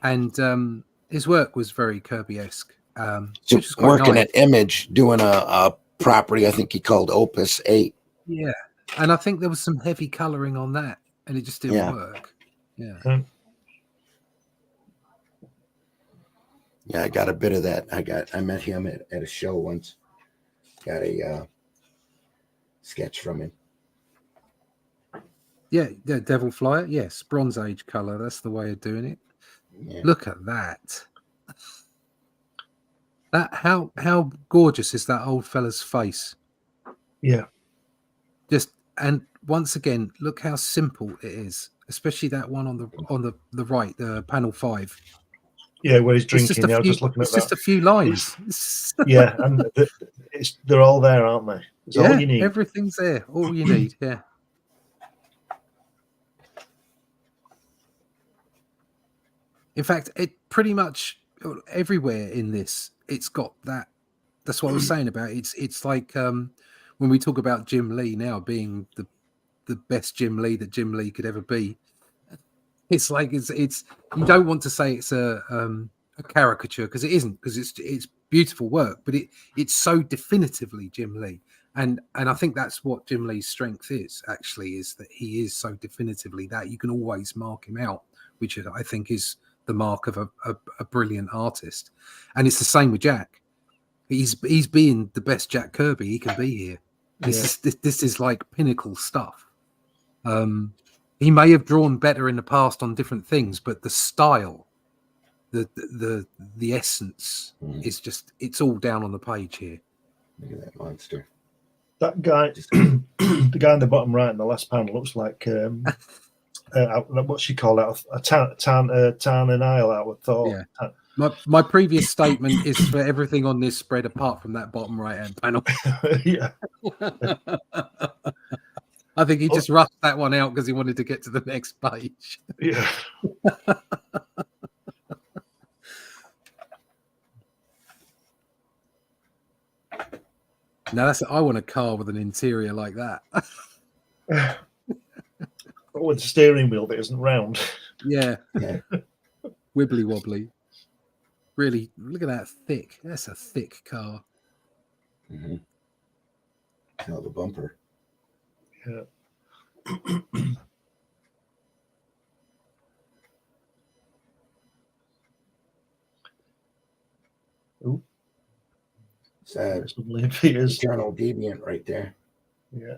and his work was very Kirby-esque. Which was quite Working nice. at Image, doing a property I think he called Opus 8. Yeah, and I think there was some heavy colouring on that, and it just didn't Yeah. work. Yeah. Yeah, I got a bit of that. I met him at a show once. Got a sketch from him. Yeah, the Devil Flyer. Yes, Bronze Age color. That's the way of doing it. Yeah. Look at that. That how gorgeous is that old fella's face? Yeah. Just, and once again, look how simple it is, especially that one on the right, the panel 5. Yeah, where he's It's just drinking. a I was few, just looking at it's just that. a few lines. Yeah, and they're all there, aren't they? It's all you need. Everything's there. All you need. Yeah. In fact, it pretty much everywhere in this, it's got that. That's what I was saying about it. It's like when we talk about Jim Lee now being the best Jim Lee that Jim Lee could ever be. It's like it's you don't want to say it's a caricature, because it isn't, because it's beautiful work, but it's so definitively Jim Lee, and I think that's what Jim Lee's strength is, actually, is that he is so definitively that you can always mark him out, which I think is the mark of a brilliant artist. And it's the same with Jack. He's being the best Jack Kirby he can be here. This is like pinnacle stuff. He may have drawn better in the past on different things, but the style, the essence is just, it's all down on the page here. Look at that monster. That guy, the guy in the bottom right in the last panel looks like what's she called out? A Tan and Isle out of Thor. Yeah. My previous statement is for everything on this spread apart from that bottom right hand panel. Yeah. I think he just rushed that one out because he wanted to get to the next page. Yeah. Now I want a car with an interior like that. With a steering wheel that isn't round. Yeah. Wibbly wobbly. Really, look at that thick. That's a thick car. Mm-hmm. Hell, the bumper. Yeah. Ooh. Sad. It's Eternal Deviant right there. Yeah.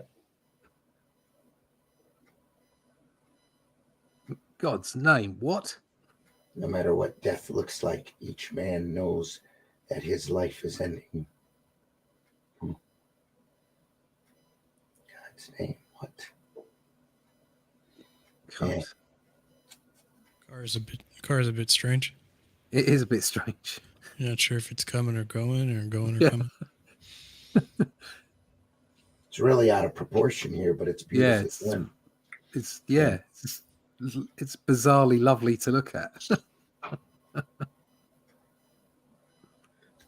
God's name, what? No matter what death looks like, each man knows that his life is ending. God's name, what? Yeah. Car is a bit strange. It is a bit strange. You're not sure if it's coming or going or coming. It's really out of proportion here, but it's beautiful. Yeah, it's bizarrely lovely to look at.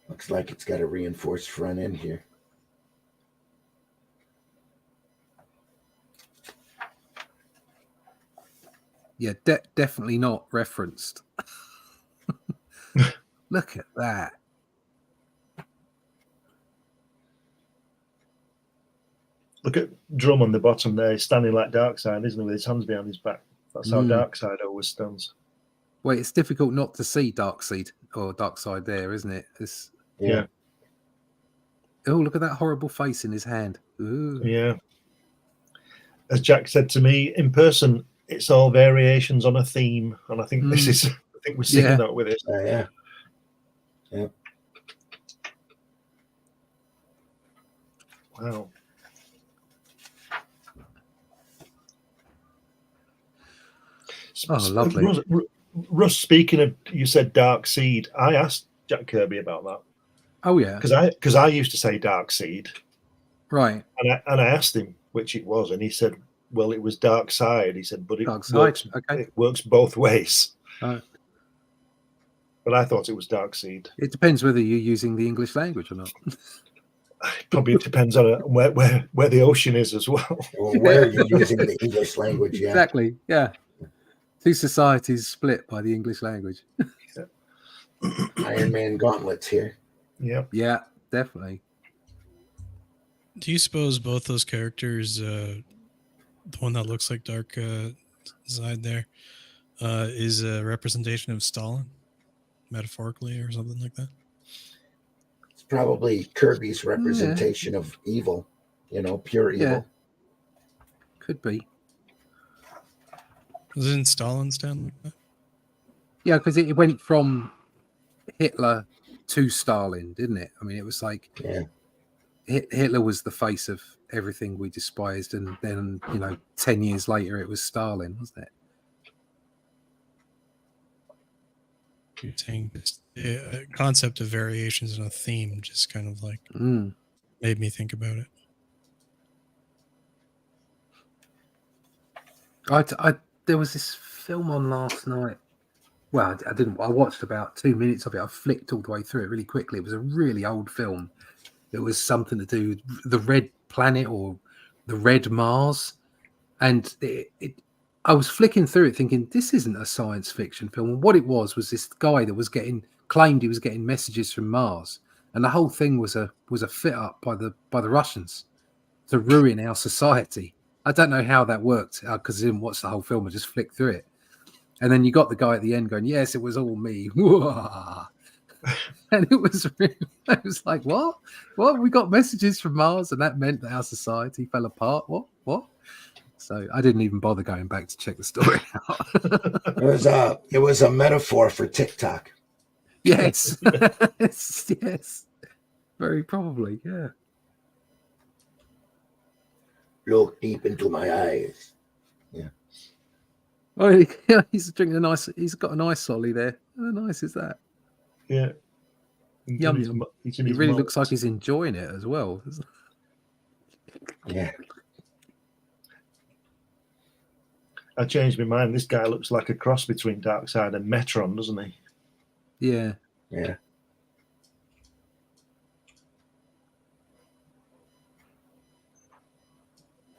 Looks like it's got a reinforced front end here. Yeah, definitely not referenced. Look at that. Look at Drum on the bottom there. He's standing like Darkseid, isn't he, with his hands behind his back? That's how Darkseid always stands. Well, it's difficult not to see Darkseid or Darkseid there, isn't it? Yeah. Oh, look at that horrible face in his hand. Ooh. Yeah. As Jack said to me in person, it's all variations on a theme, and I think this is. I think we're seeing that with it. Yeah. Wow. Oh, lovely. Russ, speaking of, you said Dark Seed. I asked Jack Kirby about that. Oh yeah, because I used to say Dark Seed, right? And I asked him which it was, and he said, "Well, it was Dark Side." He said, "But it works both ways." But I thought it was Dark Seed. It depends whether you're using the English language or not. Probably depends on where the ocean is as well. Or where you're using the English language. Yeah, exactly. Yeah. Two societies split by the English language. Iron Man gauntlets here. Yeah. Yeah, definitely. Do you suppose both those characters, the one that looks like Dark Side there, is a representation of Stalin? metaphorically or something like that. It's probably Kirby's representation of evil, pure evil. Could be. Wasn't Stalin stand like that? Yeah, because it went from Hitler to Stalin, didn't it? I mean, it was like Hitler was the face of everything we despised, and then 10 years later it was Stalin, wasn't it? You're saying the concept of variations in a theme just kind of like made me think about it. There was this film on last night. Well, I didn't. I watched about 2 minutes of it. I flicked all the way through it really quickly. It was a really old film. It was something to do with the Red Planet or the Red Mars, and I was flicking through it thinking this isn't a science fiction film. And what it was this guy that was claimed he was getting messages from Mars, and the whole thing was a fit up by the Russians to ruin our society. I don't know how that worked because I didn't watch the whole film. I just flicked through it. And then you got the guy at the end going, yes, it was all me. And it was like, what? We got messages from Mars, and that meant that our society fell apart. What? So I didn't even bother going back to check the story out. It was a metaphor for TikTok. Yes. Yes. Very probably, yeah. Look deep into my eyes. Yeah. Oh, he's drinking he's got a nice solly there. How nice is that? Yeah. Yum yum. He really looks like he's enjoying it as well. Yeah. I changed my mind. This guy looks like a cross between Darkseid and Metron, doesn't he? Yeah. Yeah.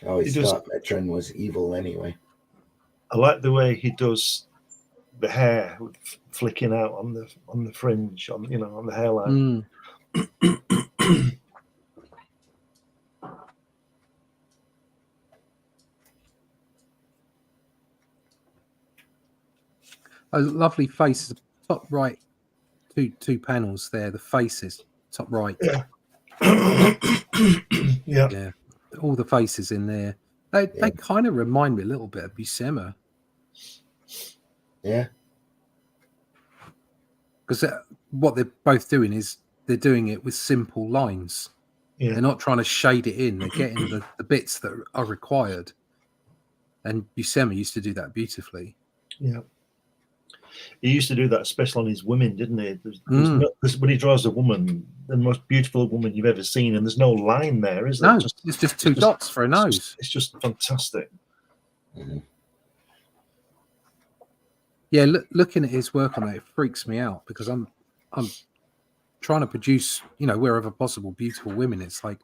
I always thought Metron was evil anyway. I like the way he does the hair flicking out on the fringe, on the hairline. A lovely faces, top right, two panels there. The faces, top right. Yeah. All the faces in there. They kind of remind me a little bit of Buscema. Yeah. Because what they're both doing is they're doing it with simple lines. Yeah. They're not trying to shade it in. They're getting the bits that are required. And Buscema used to do that beautifully. Yeah. He used to do that, especially on his women, didn't he? When he draws a woman, the most beautiful woman you've ever seen, and there's no line there, is there? No, it's just two dots for a nose. It's just fantastic. Mm-hmm. Yeah, looking at his work on that, it freaks me out because I'm trying to produce, wherever possible, beautiful women. It's like,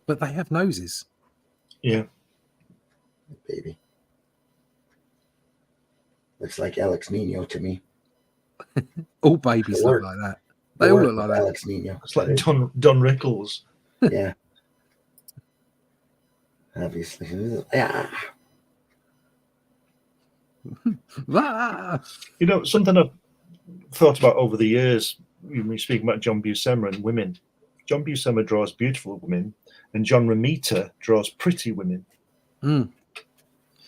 but they have noses. Yeah. Baby. Looks like Alex Nino to me. All babies look like that. They all look like that. Alex Nino. It's like Don Rickles. Yeah. Obviously. Yeah. Something I've thought about over the years, when we speak about John Buscema and women. John Buscema draws beautiful women, and John Romita draws pretty women. Not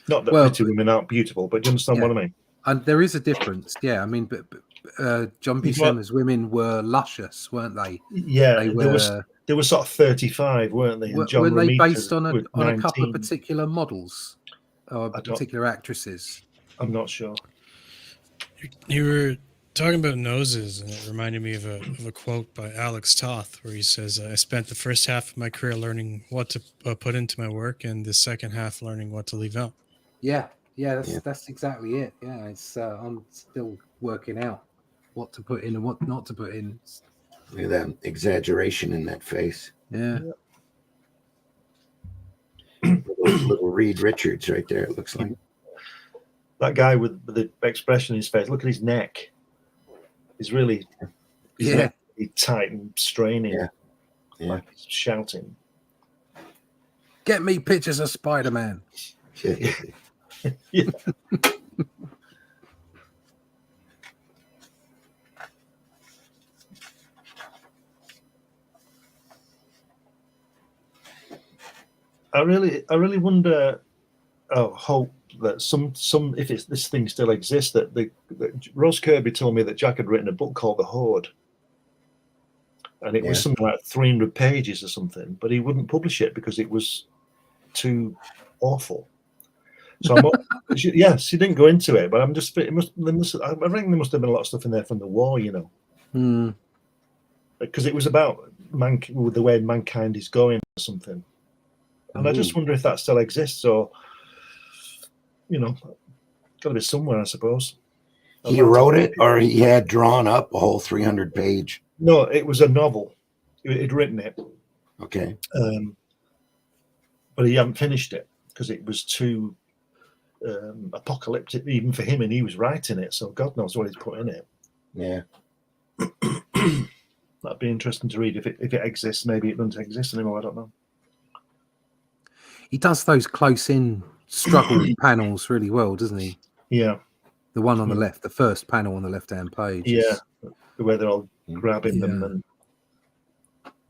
that pretty women aren't beautiful, but do you understand what I mean? And there is a difference, yeah. I mean, but John Buscema's women were luscious, weren't they? Yeah, they were sort of 35, weren't they? And weren't they based on a couple of particular models or particular actresses? I'm not sure. You were talking about noses, and it reminded me of a quote by Alex Toth, where he says, "I spent the first half of my career learning what to put into my work, and the second half learning what to leave out." Yeah, that's exactly it. Yeah, it's I'm still working out what to put in and what not to put in. Look at that exaggeration in that face. Yeah. Little Reed Richards right there, it looks like. That guy with the expression in his face, look at his neck. He's really tight and straining. Yeah. Like he's shouting. Get me pictures of Spider-Man. Yeah. I really wonder. Hope that some if this thing still exists, that Rose Kirby told me that Jack had written a book called The Horde, and it was something like 300 pages or something, but he wouldn't publish it because it was too awful. So yes, he didn't go into it, but I'm just I reckon there must have been a lot of stuff in there from the war, you know, because it was about the way mankind is going or something, and I just wonder if that still exists, or you know, got to be somewhere, I suppose. He wrote it, or he had drawn up a whole 300-page. No, it was a novel. He'd written it. Okay. But he hadn't finished it because it was too apocalyptic even for him, and he was writing it, so God knows what he's put in it. Yeah. That'd be interesting to read if it exists. Maybe it doesn't exist anymore. I don't know. He does those close-in struggle panels really well, doesn't he? Yeah. The one on the left, the first panel on the left-hand page. Yeah. The way they're all grabbing them. And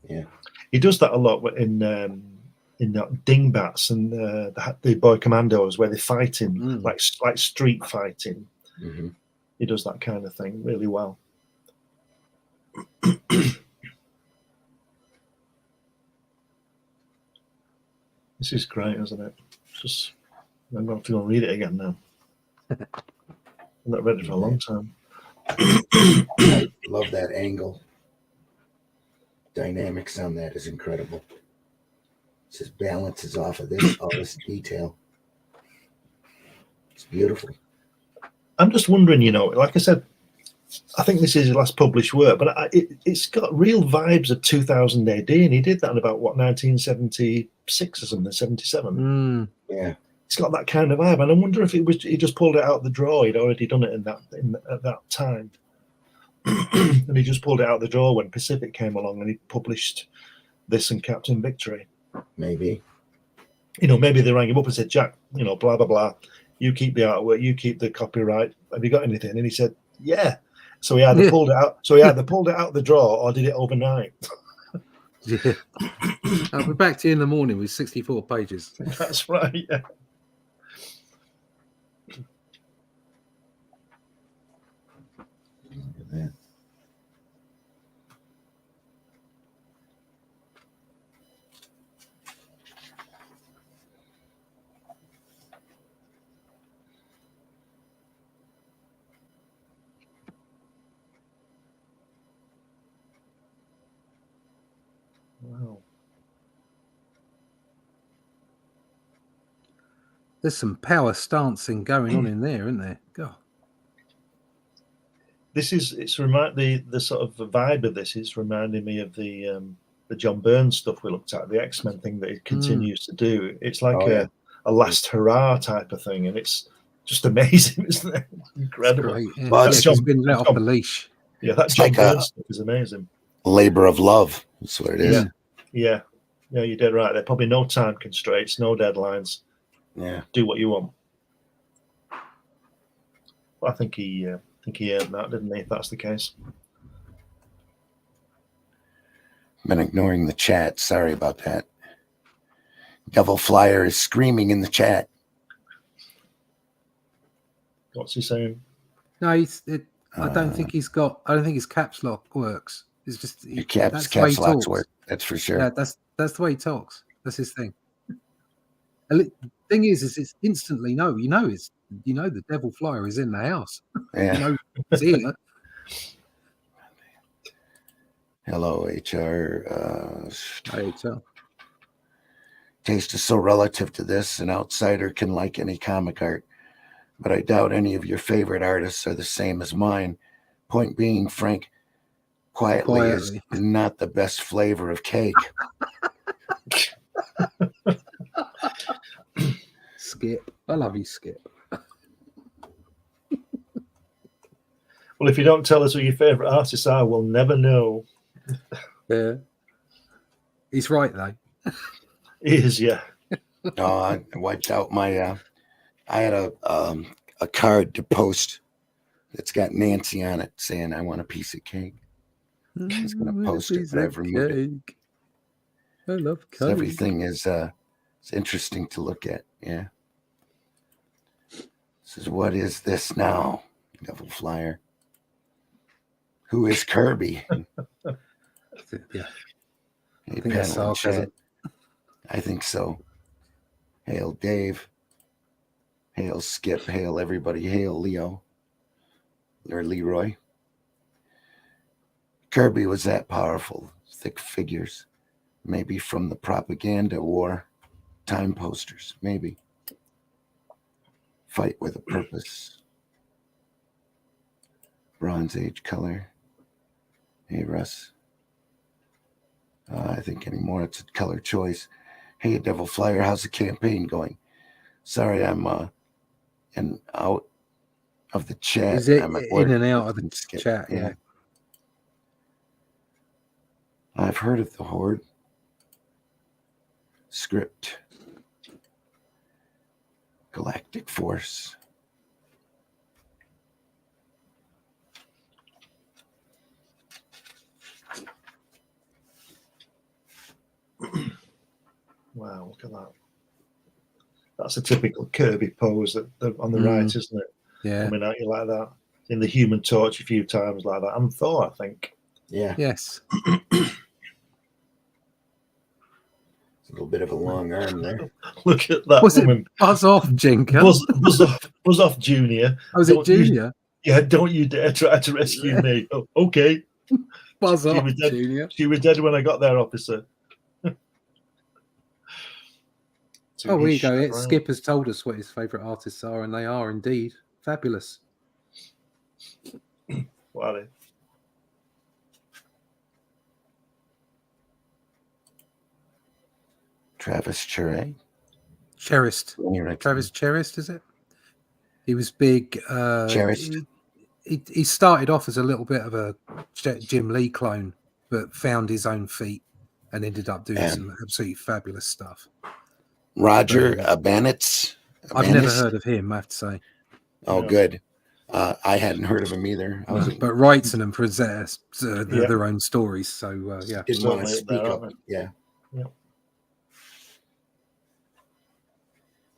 yeah. He does that a lot in that Dingbats and the Boy Commandos, where they're fighting like street fighting. He does that kind of thing really well. This is great, isn't it? Just I'm going to read it again now. I've not read it for a long time. I love that angle. Dynamics on that is incredible. It just balances off of all this detail. It's beautiful. I'm just wondering, you know, like I said, I think this is his last published work, but it's got real vibes of 2000 AD, and he did that in about, 1976 or something, 77. Yeah. It's got that kind of vibe, and I wonder if he just pulled it out of the drawer. He'd already done it at that time. And he just pulled it out of the drawer when Pacific came along, and he published this and Captain Victory. Maybe. You know, maybe they rang him up and said, Jack, you know, blah, blah, blah. You keep the artwork, you keep the copyright. Have you got anything? And he said, yeah. So he either pulled it out. So he either pulled it out of the drawer or did it overnight. Yeah. I'll be back to you in the morning with 64 pages. That's right. Yeah. Look at that. Wow. There's some power stancing going on in there, isn't there? God. This is the sort of the vibe of this is reminding me of the John Burns stuff we looked at, the X-Men thing that he continues to do. It's like a last hurrah type of thing, and it's just amazing, isn't it? Incredible. Yeah. Well, It's just been let off the leash. Yeah, that John Burns stuff is amazing. Labor of love. That's what it is. Yeah, you're dead right. There are probably no time constraints, no deadlines. Yeah. Do what you want. Well, I think he earned that, didn't he? If that's the case. Been ignoring the chat. Sorry about that. Devil Flyer is screaming in the chat. What's he saying? No, I don't think he's got. I don't think his caps lock works. It's just Your caps locks work. That's for sure. Yeah, that's the way he talks. That's his thing. And the thing is it's instantly the Devil Flyer is in the house. Yeah. It's here. Hello, HR. HR. Taste is so relative to this. An outsider can like any comic art, but I doubt any of your favorite artists are the same as mine. Point being, Frank, quietly is not the best flavor of cake. Skip. I love you, Skip. Well, if you don't tell us who your favourite artists are, we'll never know. Yeah. He's right, though. He is, yeah. No, I wiped out my. I had a card to post that's got Nancy on it saying, I want a piece of cake. He's going to post it, but I've removed it. I love cake. Everything is It's interesting to look at. Yeah. This is what is this now? Devil Flyer. Who is Kirby? Yeah. Hey, think that's panel and sarcasm. chat. I think so. Hail Dave. Hail Skip. Hail everybody. Hail Leo. Or Leroy. Kirby was that powerful. Thick figures. Maybe from the propaganda war. Time posters. Maybe. Fight with a purpose. Bronze Age color. Hey, Russ. I think anymore it's a color choice. Hey, Devil Flyer, how's the campaign going? Sorry, I'm in out of the chat. Is it I'm at work. in and out of the Skip. chat? Yeah. I've heard of the Horde. Script. Galactic Force. Wow, look at that. That's a typical Kirby pose on the right, isn't it? Yeah. Coming at you like that. In the Human Torch a few times like that. And Thor, I think. Yeah. Yes. A little bit of a long arm there. Look at that Was woman. it Buzz Off, Jinker? Buzz off, Junior. Oh, was it Junior? Don't you dare try to rescue me. Oh, okay. Buzz Off, was dead. Junior. She was dead when I got there, officer. Oh, here you go. Skip has told us what his favourite artists are, and they are indeed fabulous. What are they? Travis Chure. Cherished. Travis Cherished, is it? He was big. Cherished. He started off as a little bit of a Jim Lee clone, but found his own feet and ended up doing some absolutely fabulous stuff. Roger Abanitz. I've never heard of him, I have to say. Oh, good. I hadn't heard of him either. But Wrightson and Presets their own stories, so yeah. Didn't want to speak up. Yeah.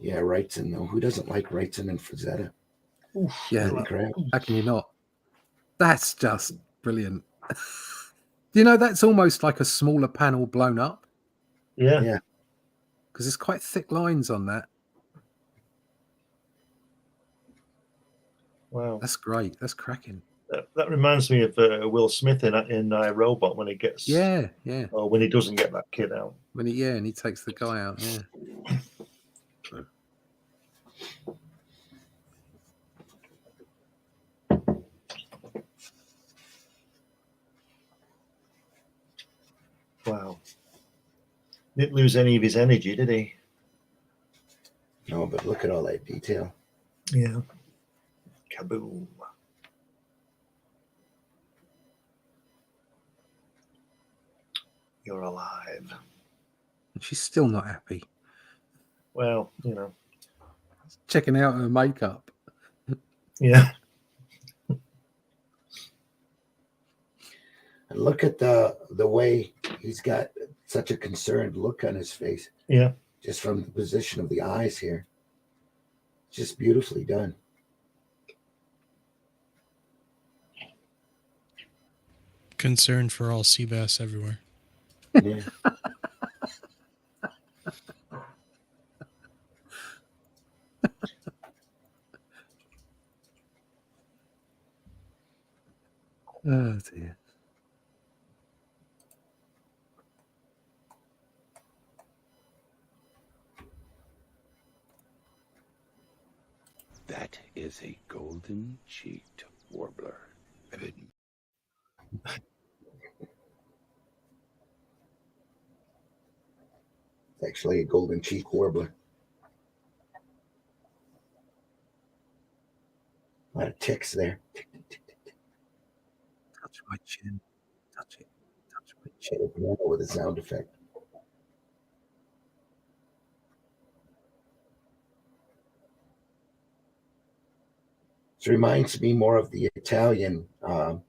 Yeah, Wrightson though. Who doesn't like Wrightson and Frazetta? Yeah, crap. How can you not? That's just brilliant. You know, that's almost like a smaller panel blown up. Yeah. Yeah. Because there's quite thick lines on that. Wow. That's great. That's cracking. That reminds me of Will Smith in Robot when he gets... Yeah. Or when he doesn't get that kid out. And he takes the guy out, yeah. Wow. Didn't lose any of his energy, did he? No, but look at all that detail. Yeah. Kaboom. You're alive. And she's still not happy. Well, you know. Checking out her makeup. Yeah. And look at the way he's got such a concerned look on his face. Yeah. Just from the position of the eyes here. Just beautifully done. Concern for all sea bass everywhere. Yeah. Oh dear. That is a golden-cheeked warbler. It's actually a golden cheek warbler. A lot of ticks there. Touch my chin. Touch it. Touch my Shit, chin. open it with a sound effect. This reminds me more of the Italian, or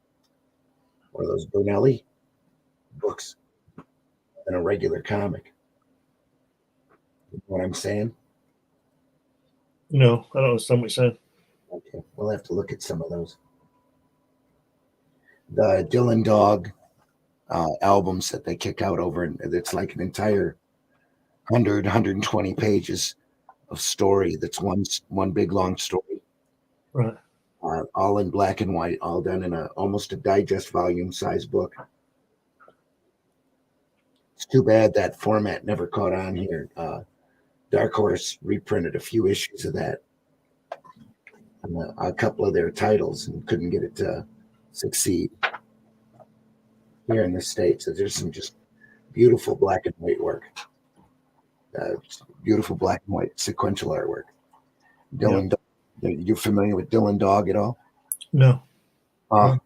those Bonelli books than a regular comic. You know what I'm saying? No, I don't understand what you're saying. Okay, we'll have to look at some of those. The Dylan Dog albums that they kick out over, and it's like an entire 120 pages of story. That's one big long story. Right. All in black and white, all done in almost a digest volume size book. It's too bad that format never caught on here. Dark Horse reprinted a few issues of that, and a couple of their titles, and couldn't get it to succeed here in the States. So there's some just beautiful black and white work, beautiful black and white sequential artwork. Dylan, you familiar with Dylan Dog at all? No. All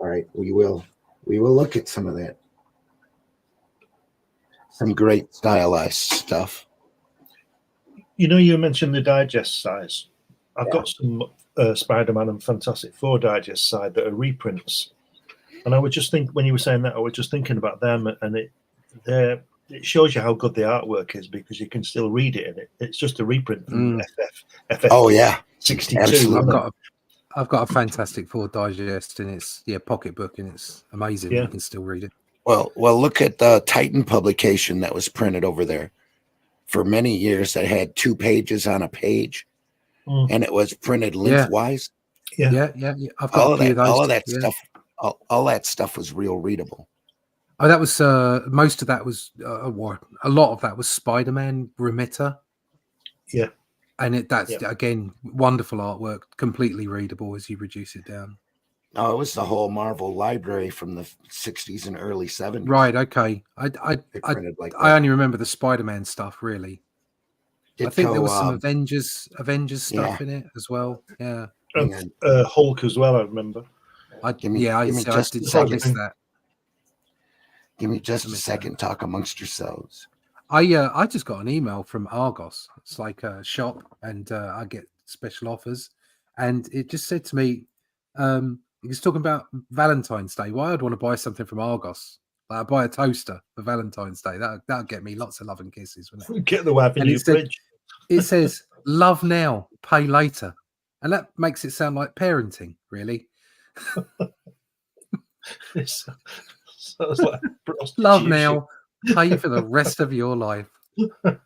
right, we will look at some of that. Some great stylized stuff. You know, you mentioned the digest size. I've got some Spider-Man and Fantastic Four digest side that are reprints, and I would just think when you were saying that, I was just thinking about them, and it shows you how good the artwork is because you can still read it, and it's just a reprint from FF. Oh yeah, 62. Absolutely. I've got a Fantastic Four digest, and it's pocketbook, and it's amazing. Yeah. You can still read it. Well, look at the Titan publication that was printed over there. For many years, I had 2 pages on a page, and it was printed lengthwise. Yeah. I've got a few of those. All of that stuff. All that stuff was real readable. Oh, that was most of that was a lot of that was Spider-Man Remitter. Yeah. And that's again wonderful artwork, completely readable as you reduce it down. No, it was the whole Marvel library from the 60s and early 70s. Right. Okay. I only remember the Spider-Man stuff really. I think there was some Avengers stuff in it as well. Yeah. Hulk as well. I remember. I did say list that. Give me just a second. Talk amongst yourselves. I just got an email from Argos. It's like a shop, and I get special offers. And it just said to me, he was talking about Valentine's Day. Why I'd want to buy something from Argos? Like, I'd buy a toaster for Valentine's Day. That'll get me lots of love and kisses, wouldn't it? Get the wife in your fridge. It says, love now, pay later. And that makes it sound like parenting, really. Sounds like love now, pay for the rest of your life. But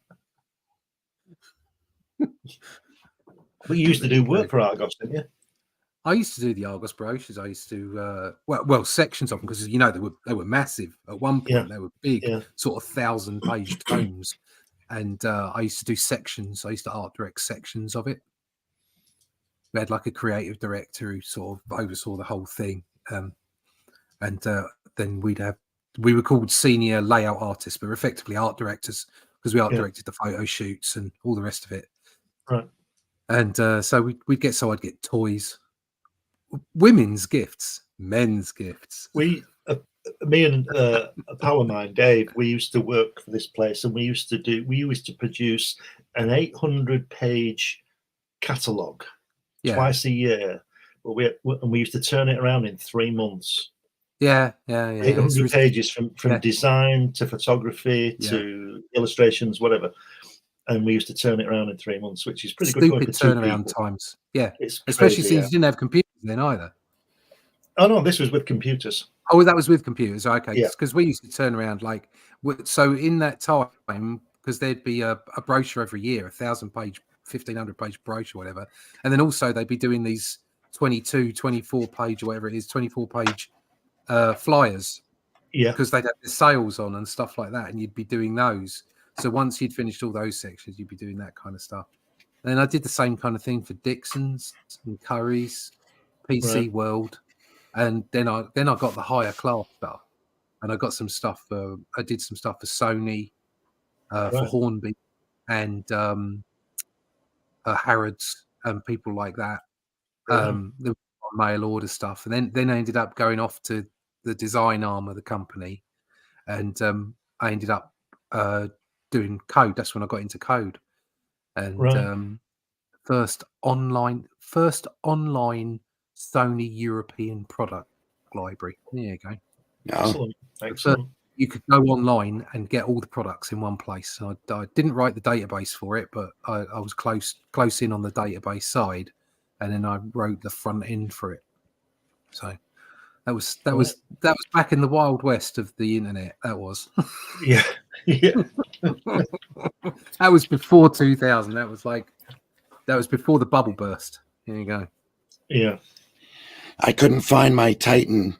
you used to do work for Argos, didn't you? I used to do the Argos brochures. I used to sections of them because they were massive at one point. They were big, sort of 1,000-page tomes, and I used to do sections. I used to art direct sections of it. We had like a creative director who sort of oversaw the whole thing, and then we were called senior layout artists, but we're effectively art directors because we art directed the photo shoots and all the rest of it. Right. And so I'd get toys, women's gifts, men's gifts. Me and Power Mind Dave, we used to work for this place, and we used to produce an 800-page catalogue twice a year. But we used to turn it around in 3 months. Yeah. 800 pages from design to photography to illustrations, whatever. And we used to turn it around in 3 months, which is pretty good. Stupid turnaround times. Yeah. Especially since you didn't have computers then either. Oh, no, this was with computers. Oh, that was with computers. Okay. Yeah. Because we used to turn around so in that time, because there'd be a brochure every year, 1,000-page, 1,500-page brochure, whatever. And then also they'd be doing these 22, 24-page, or whatever it is, 24-page flyers. Yeah. Because they'd have the sales on and stuff like that, and you'd be doing those. So once you'd finished all those sections, you'd be doing that kind of stuff. And then I did the same kind of thing for Dixon's and Curry's, PC World, and then I got the higher class stuff, and I got some stuff. I did some stuff for Sony, for Hornby, and Harrods, and people like that. The mail order stuff, and then I ended up going off to the design arm of the company, and I ended up doing code. That's when I got into code, and first online Sony European product library. There you go. Excellent. you could go online and get all the products in one place. So I didn't write the database for it, but I was close in on the database side, and then I wrote the front end for it. So that was back in the wild west of the internet. That was. Yeah. That was before 2000. That was before the bubble burst. Here you go. Yeah. I couldn't find my Titan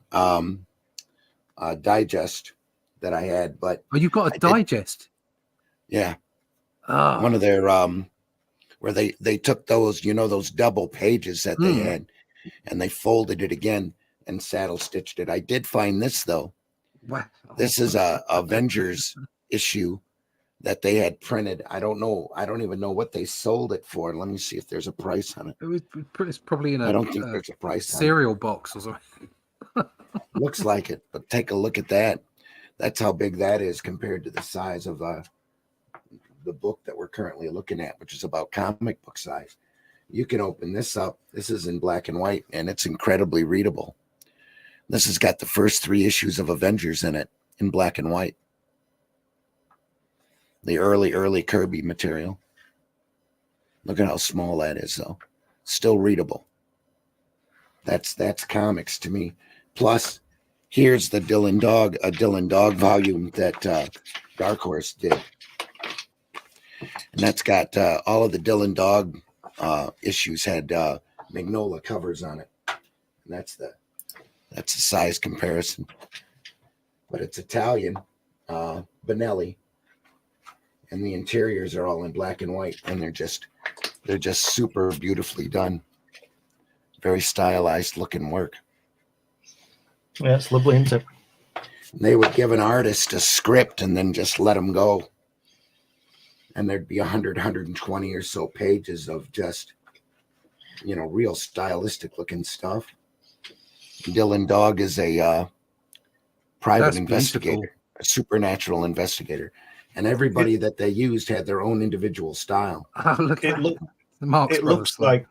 digest that I had, but you've got a digest. Yeah. Oh. One of their where they took those, those double pages that they had, and they folded it again and saddle stitched it. I did find this though. Wow. This is a Avengers issue that they had printed. I don't know. I don't even know what they sold it for. Let me see if there's a price on it. It's probably in I don't think there's a price cereal box or something. Looks like it, but take a look at that. That's how big that is compared to the size of the book that we're currently looking at, which is about comic book size. You can open this up. This is in black and white, and it's incredibly readable. This has got the first 3 issues of Avengers in it in black and white. The early Kirby material. Look at how small that is, though. Still readable. That's comics to me. Plus, here's the Dylan Dog volume that Dark Horse did. And that's got all of the Dylan Dog issues had Magnolia covers on it. And that's the size comparison. But it's Italian, Benelli. And the interiors are all in black and white, and they're just super beautifully done. Very stylized looking work. Yeah, it's lovely, isn't it? They would give an artist a script and then just let them go. And there'd be 100, 120 or so pages of just, real stylistic looking stuff. Dylan Dog is a private investigator, beautiful. A supernatural investigator. And everybody that they used had their own individual style. Oh, look it looks like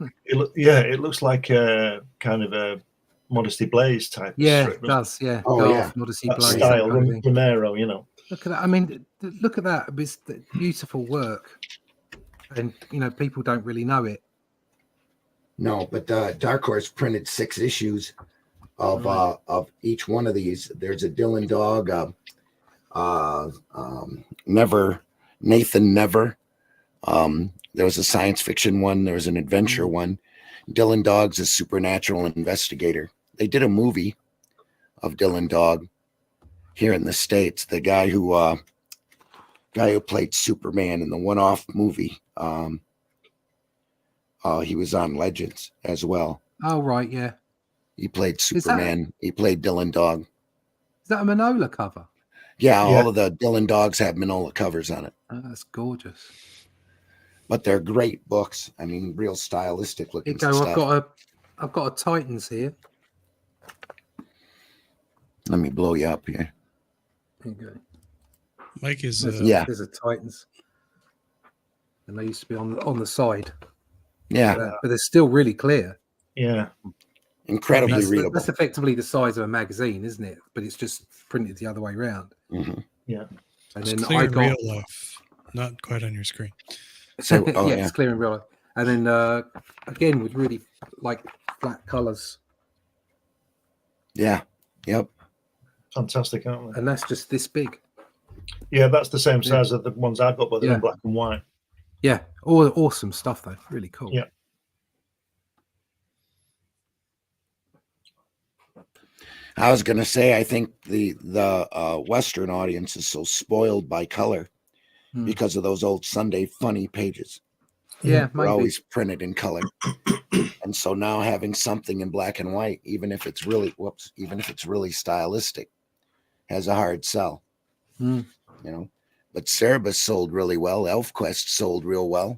a kind of a Modesty Blaze type. Yeah, strip, it does. Yeah. Oh, yeah. Modesty that Blaze style, Romero, Look at that. I mean, look at that. It's beautiful work, and people don't really know it. No, but Dark Horse printed 6 issues of each one of these. There's a Dylan Dog. Nathan Never. There was a science fiction one. There was an adventure one. Dylan Dog's a supernatural investigator. They did a movie of Dylan Dog here in the States. The guy who played Superman in the one-off movie. He was on Legends as well. Oh, right, yeah. He played Superman. He played Dylan Dog. Is that a Manola cover? Yeah, all of the Dylan Dogs have Manola covers on it. Oh, that's gorgeous. But they're great books. I mean, real stylistic looking stuff. I've got a Titans here. Let me blow you up here. There you go. Mike is there's a Titans, and they used to be on the side. Yeah, but they're still really clear. Yeah, incredibly readable. That's effectively the size of a magazine, isn't it? But it's just printed the other way around. Mm-hmm. Yeah, and it's then clear in real life, not quite on your screen. So, it's clear in real life. And then again with really like flat colors. Yeah. Yep. Fantastic, aren't they? And that's just this big. Yeah, that's the same size as the ones I've got, but they're in black and white. Yeah, all awesome stuff though. Really cool. Yeah. I was gonna say, I think the Western audience is so spoiled by color because of those old Sunday funny pages. Yeah, they're always printed in color, and so now having something in black and white, even if it's really stylistic, has a hard sell. But Cerebus sold really well. ElfQuest sold real well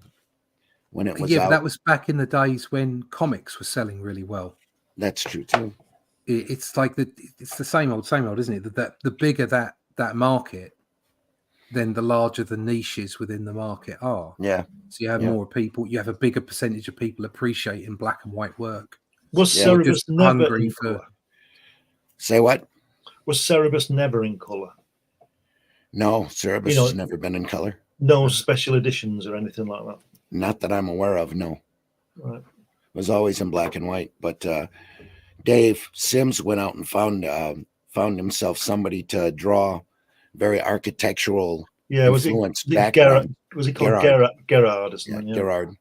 when it was out. But that was back in the days when comics were selling really well. That's true too. It's like it's the same old, isn't it? That the bigger that market, then the larger the niches within the market are. Yeah. So you have more people. You have a bigger percentage of people appreciating black and white work. Was Cerebus never hungry in for? color? Say what? Was Cerebus never in color? No, Cerebus has never been in color. No special editions or anything like that. Not that I'm aware of. No, Right. it was always in black and white. But Dave Sims went out and found himself somebody to draw very architectural. Yeah, was it background. Was he called Gerard or something? Yeah, Gerard.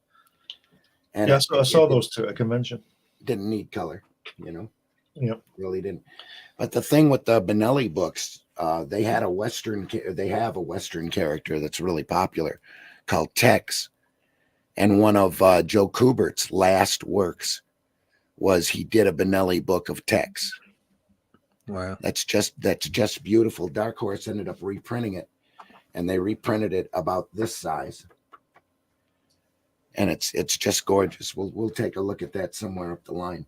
And yeah, I saw those two at a convention. Didn't need color, Yeah, really didn't. But the thing with the Benelli books, they have a Western character that's really popular called Tex. And one of Joe Kubert's last works was he did a Benelli book of Tex. Wow. That's just beautiful. Dark Horse ended up reprinting it, and they reprinted it about this size. And it's just gorgeous. We'll take a look at that somewhere up the line.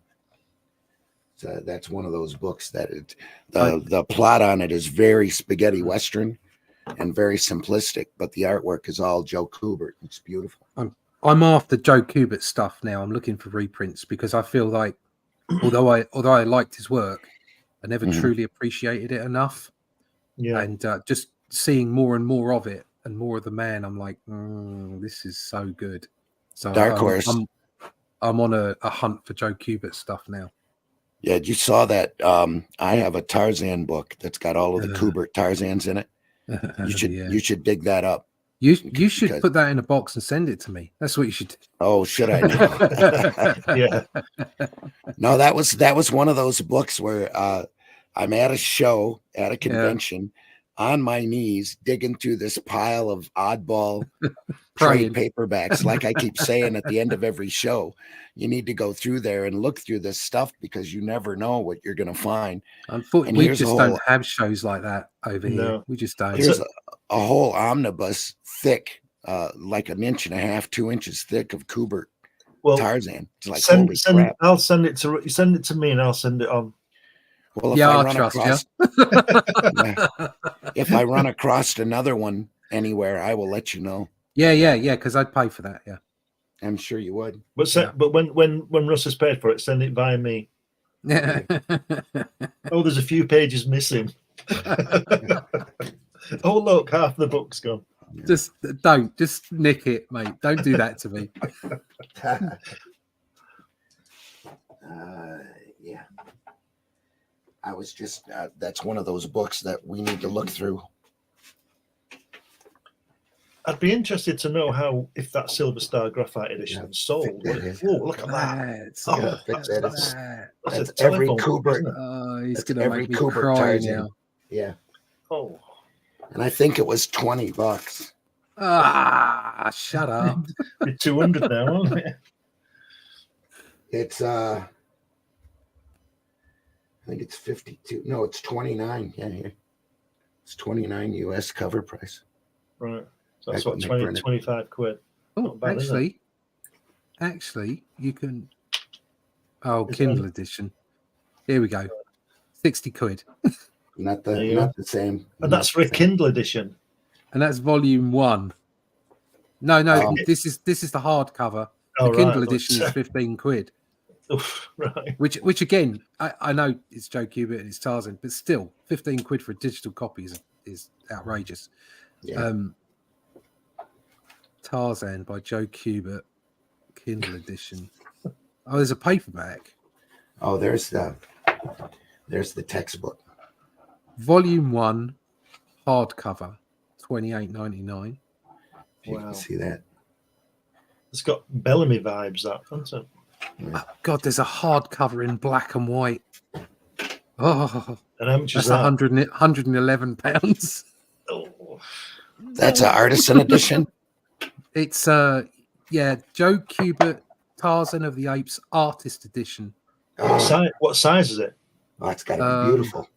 So that's one of those books that the plot on it is very spaghetti Western and very simplistic, but the artwork is all Joe Kubert. It's beautiful. I'm after Joe Kubert stuff now. I'm looking for reprints because I feel like although I liked his work, I never truly appreciated it enough. Yeah. And just seeing more and more of it and more of the man, I'm like, this is so good. So Dark Horse. I'm on a hunt for Joe Kubert stuff now. Yeah, you saw that. I have a Tarzan book that's got all of the Kubert Tarzans in it. You should dig that up. You should put that in a box and send it to me. That's what you should do. Oh, should I? Yeah. No, that was one of those books where I'm at a show at a convention on my knees digging through this pile of oddball trade paperbacks. Like I keep saying at the end of every show, you need to go through there and look through this stuff because you never know what you're going to find. Unfortunately, we just don't have shows like that over here. We just don't. Here's a whole omnibus thick, like 1.5 inches, 2 inches thick of Kubert Tarzan. It's like holy crap. I'll send it to you. Send it to me, and I'll send it on. Well, if I run across, if I run across another one anywhere, I will let you know. Yeah. Because I'd pay for that. Yeah, I'm sure you would. But but when Russ has paid for it, send it via me. Yeah. Oh, there's a few pages missing. Oh, look, half the book's gone. Just nick it, mate. Don't do that to me. Yeah. I was just, that's one of those books that we need to look through. I'd be interested to know if that Silver Star Graphite edition sold. Oh, look at that. That's every Kubert. He's going to make me cry now. Yeah. Oh. And I think it was $20. Shut up. It's 200 now, isn't it? It's I think it's 52. No, it's 29. Yeah, here. It's 29 US cover price. Right. So that's what 25 quid. Oh, bad, actually, you can. Oh, Kindle edition. Here we go. 60 quid. Not the same. And that's for a Kindle edition. And that's volume 1. No. This is the hardcover. The Kindle edition is 15 quid. Oof, right. Which again, I know it's Joe Kubert and it's Tarzan, but still, 15 quid for a digital copy is outrageous. Yeah. Tarzan by Joe Kubert, Kindle edition. Oh, there's a paperback. Oh, there's the textbook. Volume 1, hardcover, $28.99. You can see that. It's got Bellamy vibes, that, hasn't it? Oh, God, there's a hardcover in black and white. Oh, and how much is that? £111. Oh. That's an artisan edition. It's Joe Kubert, Tarzan of the Apes artist edition. What size is it? Oh, it's got to be beautiful.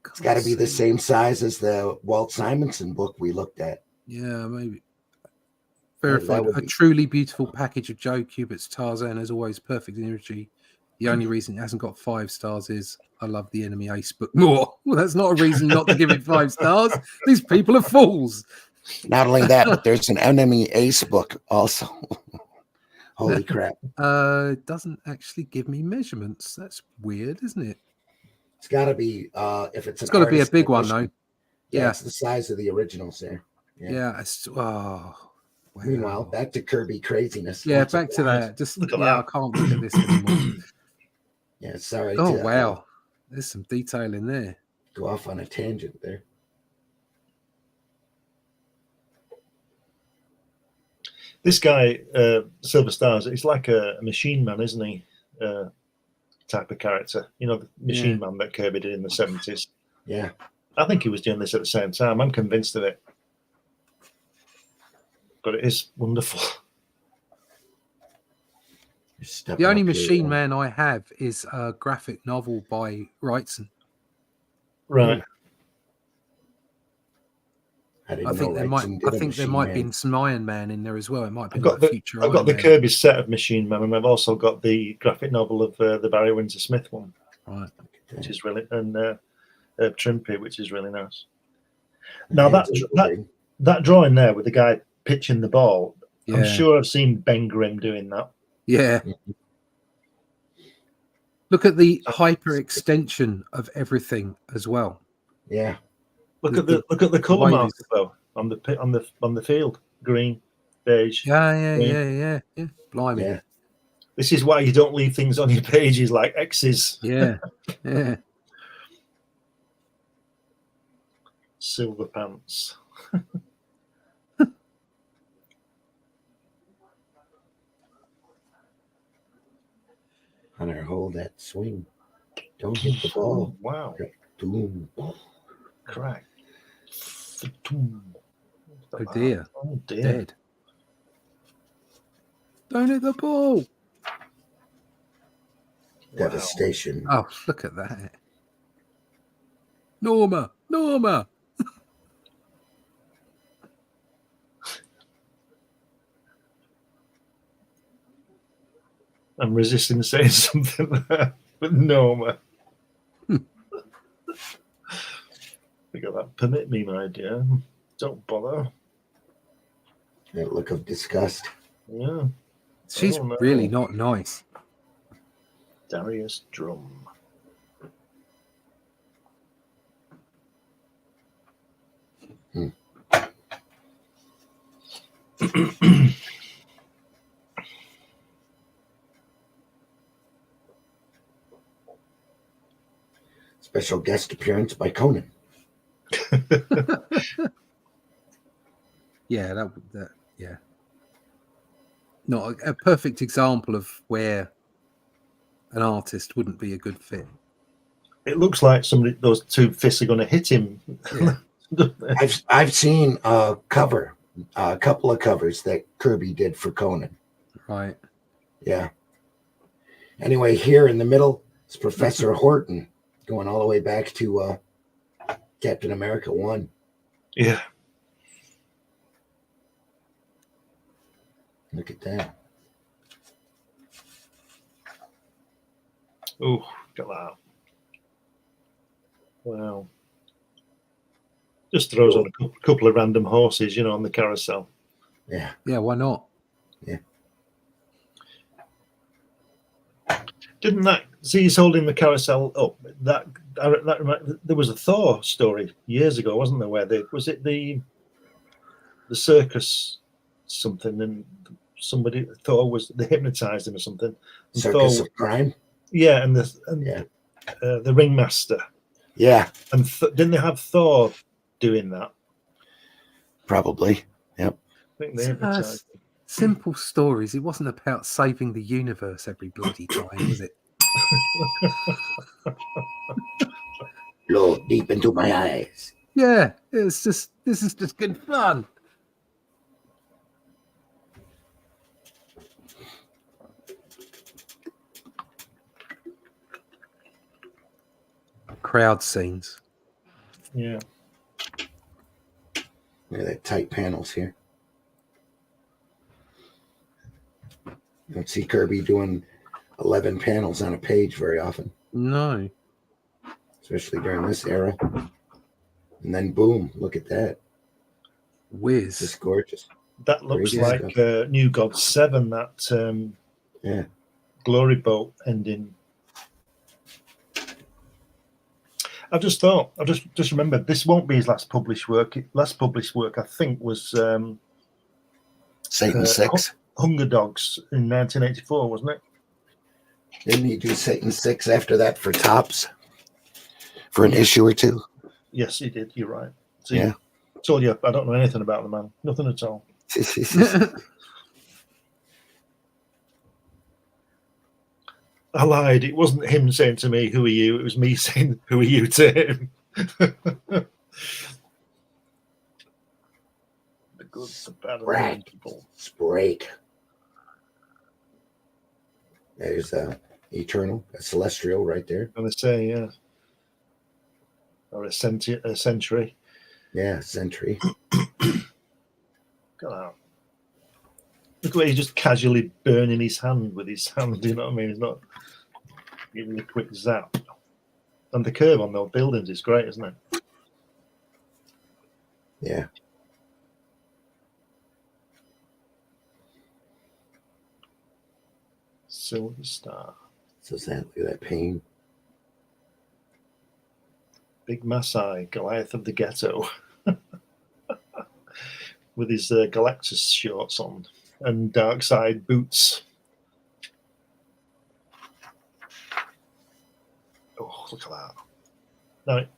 It's got to be the same size as the Walt Simonson book we looked at. Yeah, maybe. Verified. A truly beautiful package of Joe Kubert's Tarzan, as always, perfect energy. The only reason it hasn't got 5 stars is I love the Enemy Ace book more. Well, that's not a reason not to give it 5 stars. These people are fools. Not only that, but there's an Enemy Ace book also. Holy crap. It doesn't actually give me measurements. That's weird, isn't it? It's got to be, if it's got to be a big one, though. Yeah. It's the size of the originals there. Yeah. Oh, wow. Meanwhile, back to Kirby craziness. Yeah, What's back to that. Just Look at I that. can't look at this anymore. Yeah, sorry. Oh to, wow, there's some detail in there. Go off on a tangent there. This guy, Silver Stars, he's like a machine man, isn't he? Type of character. You know, the machine man that Kirby did in the 70s. Yeah. I think he was doing this at the same time. I'm convinced of it. But it is wonderful. The only Machine Man I have is a graphic novel by Wrightson. Right. I think there might be some Iron Man in there as well. It might be future. I've got the Kirby set of Machine Man, and I've also got the graphic novel of the Barry Windsor Smith one, right? Which is really Trimpy, which is really nice. Now that drawing there with the guy pitching the ball, I'm sure I've seen Ben Grimm doing that. Yeah. Look at the hyper extension of everything as well. Yeah. Look at the colour marks though on the field. Green, beige. Yeah. Blimey. Yeah. This is why you don't leave things on your pages like X's. Yeah. Yeah. Silver pants. Hunter, hold that swing. Don't hit the ball. Oh, wow. Boom. Crack. Oh dear. Oh dear. Dead. Don't hit the ball. Devastation. Oh, look at that. Norma. I'm resisting saying something there, but Norma. Look at that. Permit me, my dear. Don't bother. That look of disgust. Yeah. She's really not nice. Darius Drum. Special guest appearance by Conan. Yeah, yeah. Not a perfect example of where an artist wouldn't be a good fit. It looks like those two fists are going to hit him. Yeah. I've seen a couple of covers that Kirby did for Conan. Right. Yeah. Anyway, here in the middle is Professor Horton, going all the way back to Captain America 1. Yeah. Look at that. Oh, got that. Wow. Just throws on a couple of random horses, on the carousel. Yeah. Yeah, why not? Yeah. Didn't that see he's holding the carousel up? That there was a Thor story years ago, wasn't there? Where was it the circus something, and somebody Thor they hypnotized him or something. And Circus of Crime. Yeah, and the ringmaster. Yeah. And didn't they have Thor doing that? Probably. Yep. I think they hypnotized him. Simple stories. It wasn't about saving the universe every bloody time, was it? Look deep into my eyes. Yeah, this is just good fun. Crowd scenes. Yeah. Look at that tight panels here. You don't see Kirby doing 11 panels on a page very often. No. Especially during this era. And then boom, look at that. Whiz. Just gorgeous. That looks Crazy like stuff. New God 7, that Glory Boat ending. I've just thought. I've just remembered. This won't be his last published work. Last published work, I think, was Satan 6. Hunger Dogs in 1984, wasn't it? Didn't he do Satan 6 after that for Tops? For an issue or two? Yes, he did. You're right. See, Yeah. told you I don't know anything about the man. Nothing at all. I lied. It wasn't him saying to me, "Who are you?" It was me saying, "Who are you?" to him. The good, the bad, and the Right. people. Break. There's Eternal, a Celestial right there. I'm gonna say, yeah, or a century. Yeah, Sentry. Look at that. Look at where he's just casually burning his hand with his hand. You know what I mean? He's not giving a quick zap. And the curve on those buildings is great, isn't it? Yeah. Silver Star. So sad. Look at that pain. Big Masai, Goliath of the Ghetto. With his Galactus shorts on and dark side boots. Oh, look at that. No, it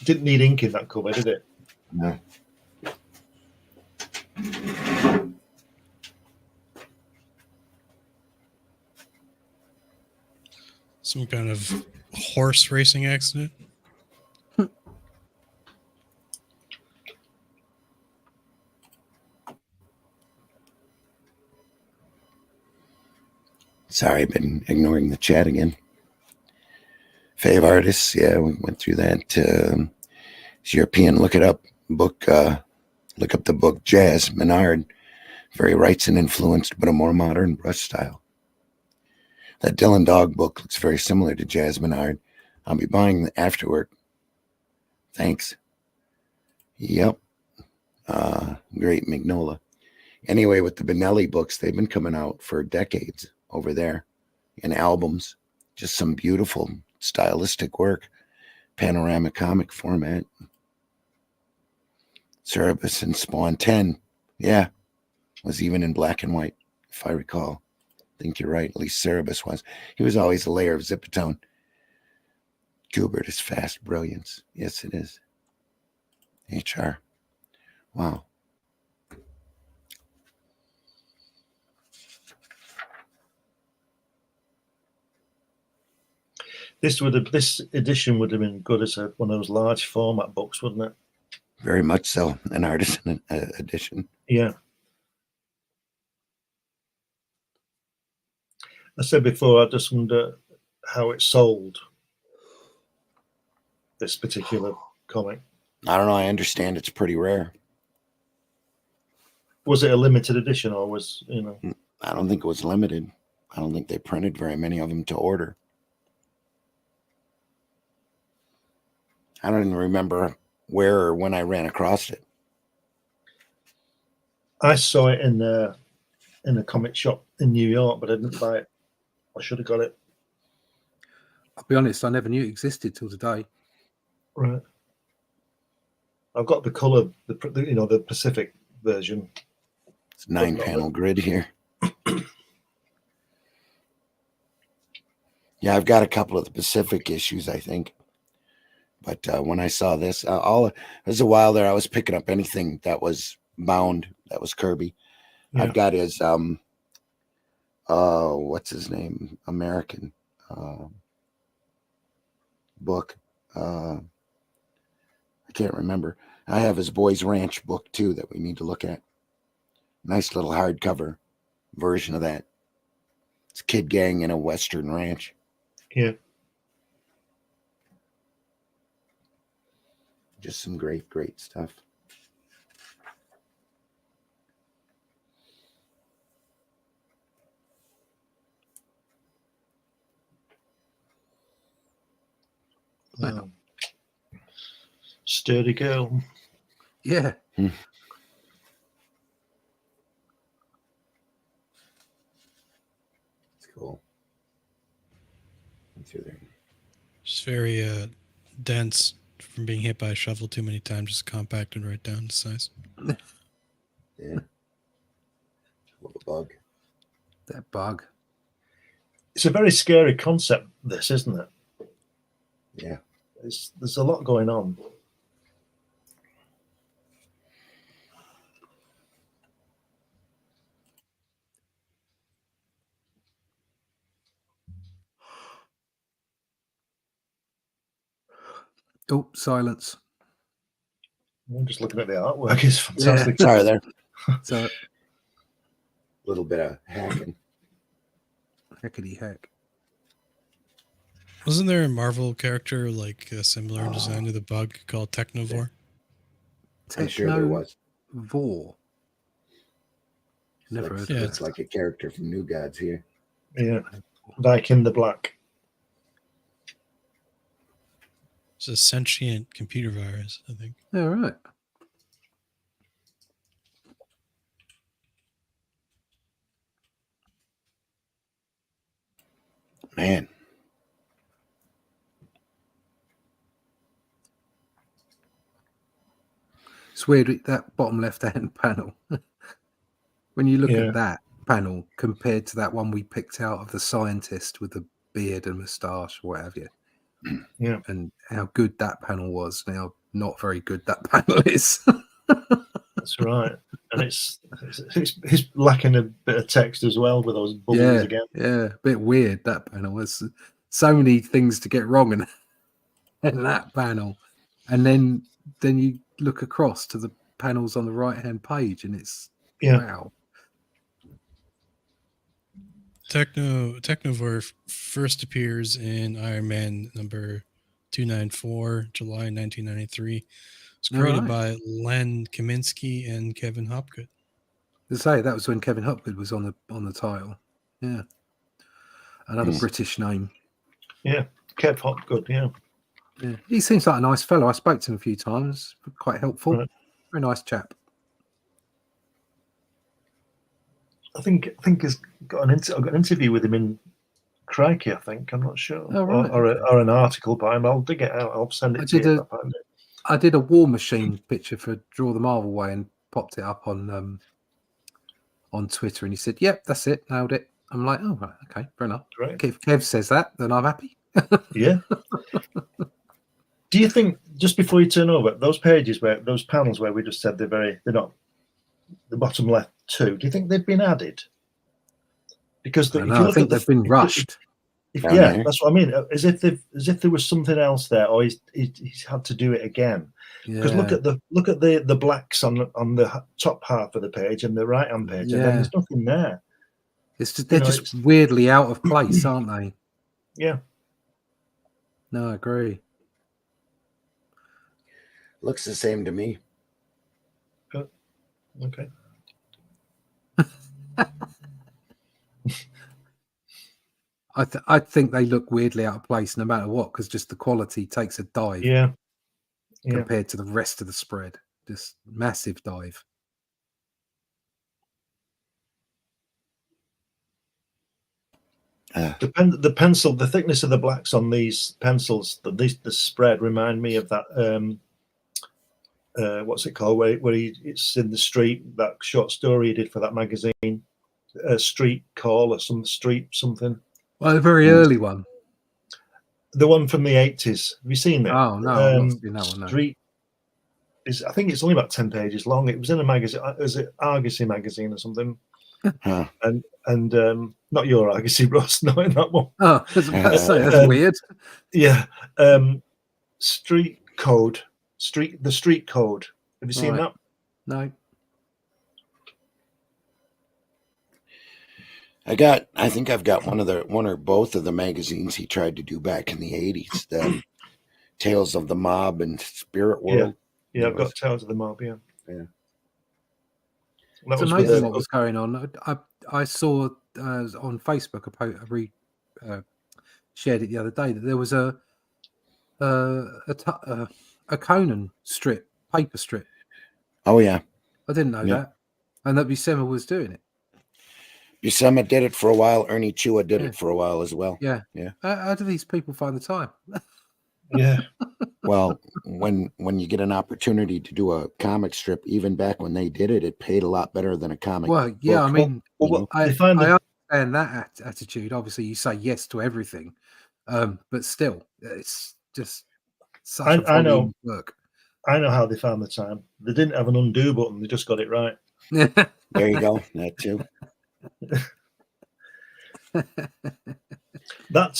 didn't need ink in that cover, did it? No. Some kind of horse racing accident. Sorry, I've been ignoring the chat again. Fave artists, yeah, we went through that. It's European, look it up. Book, look up the book Jazz Menard. Very Wrightson influenced, but a more modern brush style. That Dylan Dog book looks very similar to Jazz Menard. I'll be buying the afterwork. Thanks. Yep. Great Magnola. Anyway, with the Benelli books, they've been coming out for decades over there in albums. Just some beautiful stylistic work. Panoramic comic format. Cerebus and Spawn 10. Yeah. Was even in black and white, if I recall. I think you're right. At least Cerebus was. He was always a layer of Zipatone. Gilbert is fast brilliance. Yes, it is. HR. Wow. This edition would have been good as one of those large format books, wouldn't it? Very much so. An artisan edition. Yeah. I said before, I just wonder how it sold, this particular comic. I don't know. I understand it's pretty rare. Was it a limited edition or was, you know? I don't think it was limited. I don't think they printed very many of them to order. I don't even remember where or when I ran across it. I saw it in a comic shop in New York, but I didn't buy it. I should have got it. I'll be honest, I never knew it existed till today. Right. I've got the color, the Pacific version. It's 9-panel grid here. Yeah, I've got a couple of the Pacific issues, I think. But when I saw this, it was a while there. I was picking up anything that was bound. That was Kirby. Yeah. I've got his what's his name? American book. I can't remember. I have his Boys Ranch book too that we need to look at. Nice little hardcover version of that. It's Kid Gang in a Western ranch. Yeah. Just some great, great stuff. Sturdy girl. Yeah. Hmm. It's cool. Through there. Just very dense from being hit by a shovel too many times, just compacted right down to size. Yeah. What a bug. That bug. It's a very scary concept, this, isn't it? Yeah. There's a lot going on. Oh, silence. I'm just looking at the artwork. It's fantastic. Sorry there. So, A little bit of hacking. heckity heck. Wasn't there a Marvel character like similar in design to the bug called Technovore? I'm sure there was. Vor. Never heard of It's like a character from New Gods here. Yeah. Like in the Black. It's a sentient computer virus, I think. All right. Man. It's weird, that bottom left-hand panel. When you look at that panel compared to that one we picked out of the scientist with the beard and moustache or whatever, Yeah. and how good that panel was, now not very good that panel is. That's right. And it's lacking a bit of text as well with those bubbles again. Yeah, a bit weird that panel was. So many things to get wrong in that panel, and then you look across to the panels on the right hand page, and it's wow. Technovore first appears in Iron Man number 294, July 1993. It's created by Len Kaminsky and Kevin Hopgood. To say that was when Kevin Hopgood was on the title. Yeah, another British name. Yeah, Kev Hopgood. Yeah, he seems like a nice fellow. I spoke to him a few times. Quite helpful. Right. Very nice chap. I think I've got an interview with him in Crikey. I think I'm not sure, or an article by him. I'll dig it out. I'll send it to you. I did a War Machine picture for Draw the Marvel Way and popped it up on Twitter, and he said, "Yep, that's it, nailed it." I'm like, "Oh, right, okay, fair enough." Right. If Kev says that, then I'm happy. Yeah. Do you think, just before you turn over, those panels where we just said they're not the bottom left two, do you think they've been added? Because I think they've been rushed. That's what I mean. As if there was something else there, or he's had to do it again. Because look at the blacks on the top half of the page and the right hand page, and then there's nothing there. It's just they're just weirdly out of place, aren't they? Yeah. No, I agree. Looks the same to me. Okay. I think they look weirdly out of place no matter what, because just the quality takes a dive. Yeah. Compared to the rest of the spread, just massive dive. The pencil, the thickness of the blacks on these pencils, the spread remind me of that. What's it called? Where it's in the street. That short story he did for that magazine, Street Call or something. Well, a very early one. The one from the 80s. Have you seen that? Oh no, I've not seen that one. No. Street is. I think it's only about 10 pages long. It was in a magazine. Was it Argosy magazine or something? Huh. And not your Argosy, Ross. Not in that one. Oh, I was about to say, that's weird. Yeah. Street Code. The Street Code. Have you seen that? No. I think I've got one or both of the magazines he tried to do back in the 80s. The Tales of the Mob and Spirit World. Yeah, I've got Tales of the Mob, yeah. It's amazing what was going on. I saw on Facebook I shared it the other day that there was a Conan strip, paper strip. Oh yeah, I didn't know that, and that Buscema was doing it. Buscema did it for a while. Ernie Chua did it for a while as well. Yeah. How do these people find the time? Yeah. Well, when you get an opportunity to do a comic strip, even back when they did it, it paid a lot better than a comic. Well, yeah, book. I mean, Well, You know? I they find understand that attitude. Obviously, you say yes to everything, but still, it's just such a I know. volume of work. I know how they found the time. They didn't have an undo button. They just got it right. There you go. That too. That's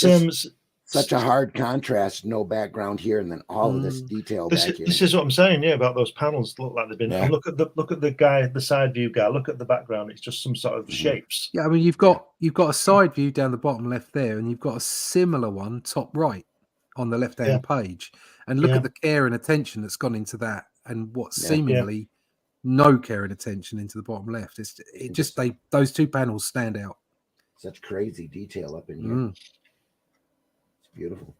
Such a hard contrast. No background here, and then all of this detail back here. This is what I'm saying. Yeah, about those panels look like they've been. Yeah. And look at the guy, the side view guy. Look at the background. It's just some sort of shapes. Yeah, I mean, you've got a side view down the bottom left there, and you've got a similar one top right on the left hand page. And look at the care and attention that's gone into that, and what seemingly no care and attention into the bottom left. Those two panels stand out. Such crazy detail up in here. It's beautiful.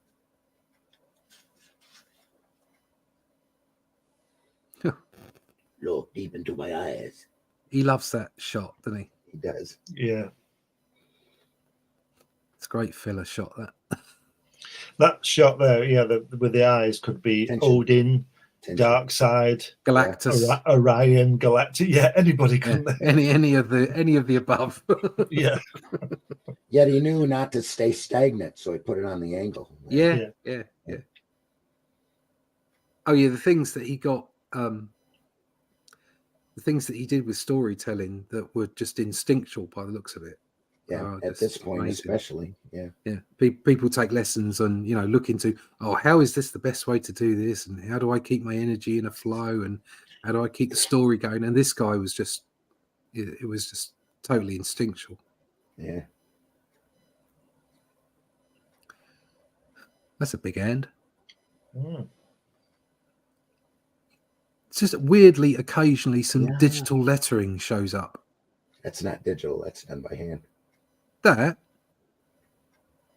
Look deep into my eyes. He loves that shot, doesn't he? He does. Yeah. It's a great filler shot, that. That shot there, with the eyes could be Odin, Dark Side, Galactus, Orion, Galactic. Yeah, anybody can. Any of the above. Yeah. Yet he knew not to stay stagnant, so he put it on the angle. Yeah. Oh yeah, the things that he got, the things that he did with storytelling that were just instinctual by the looks of it. Yeah, at this point, amazing. Especially. Yeah. People take lessons and look into, how is this the best way to do this, and how do I keep my energy in a flow, and how do I keep the story going? And this guy was just, it was just totally instinctual. Yeah. That's a big hand. Mm. It's just weirdly, occasionally, some digital lettering shows up. That's not digital. That's done by hand.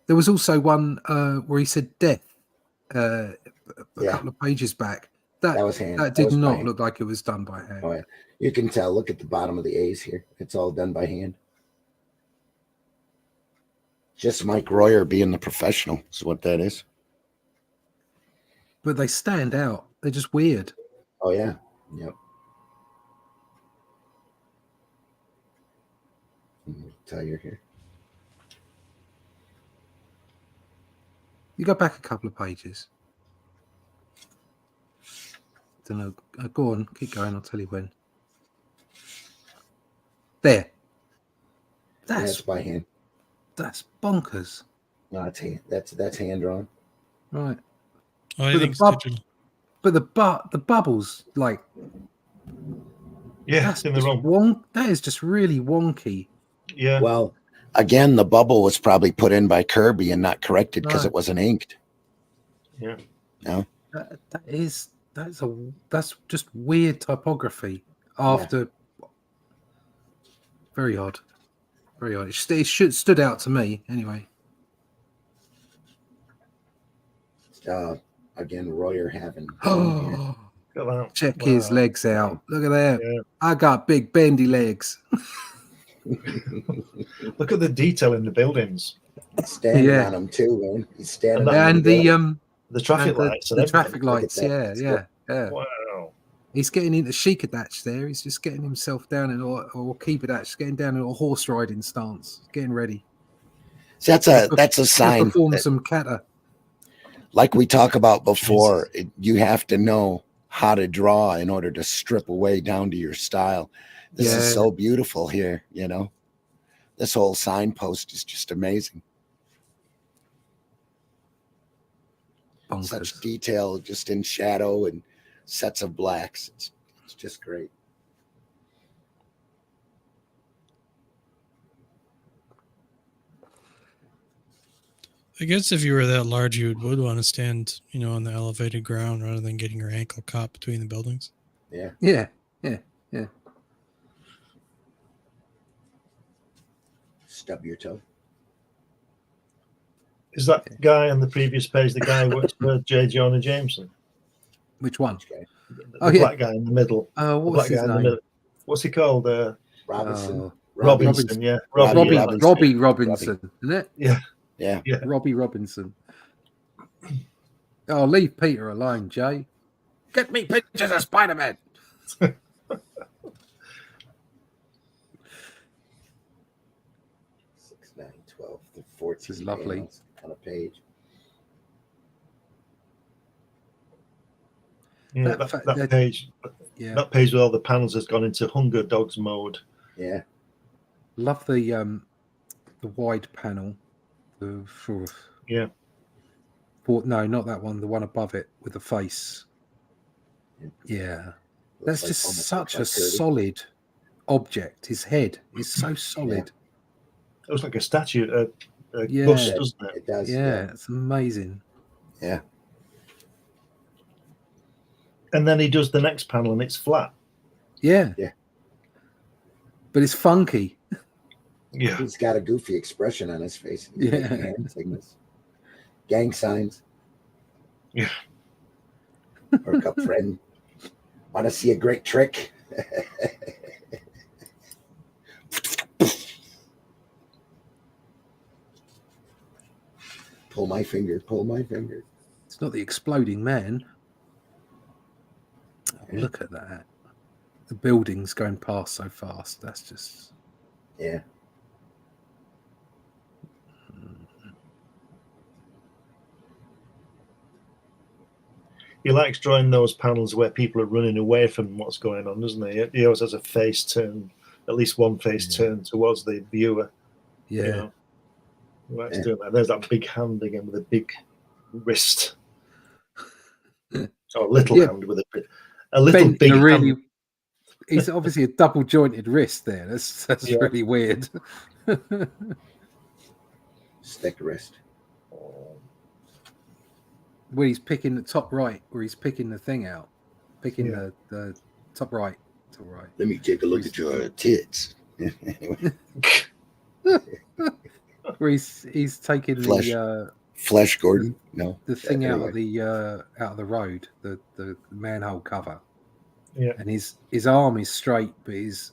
There was also one where he said death a couple of pages back. That was hand. That did not look like it was done by hand. Oh, yeah. You can tell. Look at the bottom of the A's here. It's all done by hand. Just Mike Royer being the professional is what that is. But they stand out. They're just weird. Oh, yeah. Yep. Tell you here. You go back a couple of pages. Don't know. Go on. Keep going. I'll tell you when. There. That's by hand. That's bonkers. No, it's hand. That's hand drawn. Right. Oh, I think it's digital. But the bubbles, like, that's in the wrong. That is just really wonky. Yeah. Well, again, the bubble was probably put in by Kirby and not corrected because it wasn't inked. Yeah. No. That's just weird typography. After very odd. Very odd. It stood out to me anyway. Again, Royer having. Check his legs out. Look at that. Yeah. I got big bendy legs. Look at the detail in the buildings. He's standing on them too, man. He's standing and the traffic lights. The traffic lights. Yeah. Wow. He's getting into Shikadach there. He's just getting himself down or Keepadach, getting down in a horse riding stance, getting ready. So that's a sign. Perform some kata. Like we talked about before, you have to know how to draw in order to strip away down to your style. This is so beautiful here, This whole signpost is just amazing. Bonkers. Such detail just in shadow and sets of blacks. It's just great. I guess if you were that large, you would want to stand, on the elevated ground rather than getting your ankle caught between the buildings. Yeah. Stub your toe. Is that guy on the previous page the guy who works for J. Jonah Jameson? Which one? The black guy in the middle. What's his name? What's he called? Robinson. Robinson, yeah. Robbie Robinson, isn't it? Yeah. Yeah. Robbie Robinson. Oh, leave Peter alone, Jay. Get me pictures of Spider-Man. 6, 9, 12, 14 This is lovely. panels on a page. Yeah, that page. Yeah, That page with all the panels has gone into Hunger Dogs mode. Yeah. love the wide panel. The sort of no, not that one. The one above it with the face. Yeah, that's Looks just almost such a looks like Kirby. solid object. His head is so solid. It looks like a statue, a Yeah. bust, doesn't it? It does. Yeah, it's amazing. Yeah. And then he does the next panel, and it's flat. Yeah. Yeah. But it's funky. Yeah. He's got a goofy expression on his face. He's Yeah. making hand signals. Gang signs. Yeah. Work up, friend. Want to see a great trick? Pull my finger. Pull my finger. It's not the exploding man. Oh, Yeah. look at that. The building's going past so fast. That's just... Yeah. He likes drawing those panels where people are running away from what's going on, doesn't he? He always has a face turn, at least one face turn towards the viewer. Yeah. You know? He likes doing that. There's that big hand again with a big wrist. Or a little hand with a little Bent big in a really... hand. He's obviously a double jointed wrist there. That's really weird. Stick wrist. Where he's picking the top right, where he's picking the thing out, picking the top right. Top right. Let me take a look at your tits. Anyway. Where he's taking the Flesh Gordon. No. the thing out anyway. of the road, the manhole cover. Yeah. And his arm is straight, but his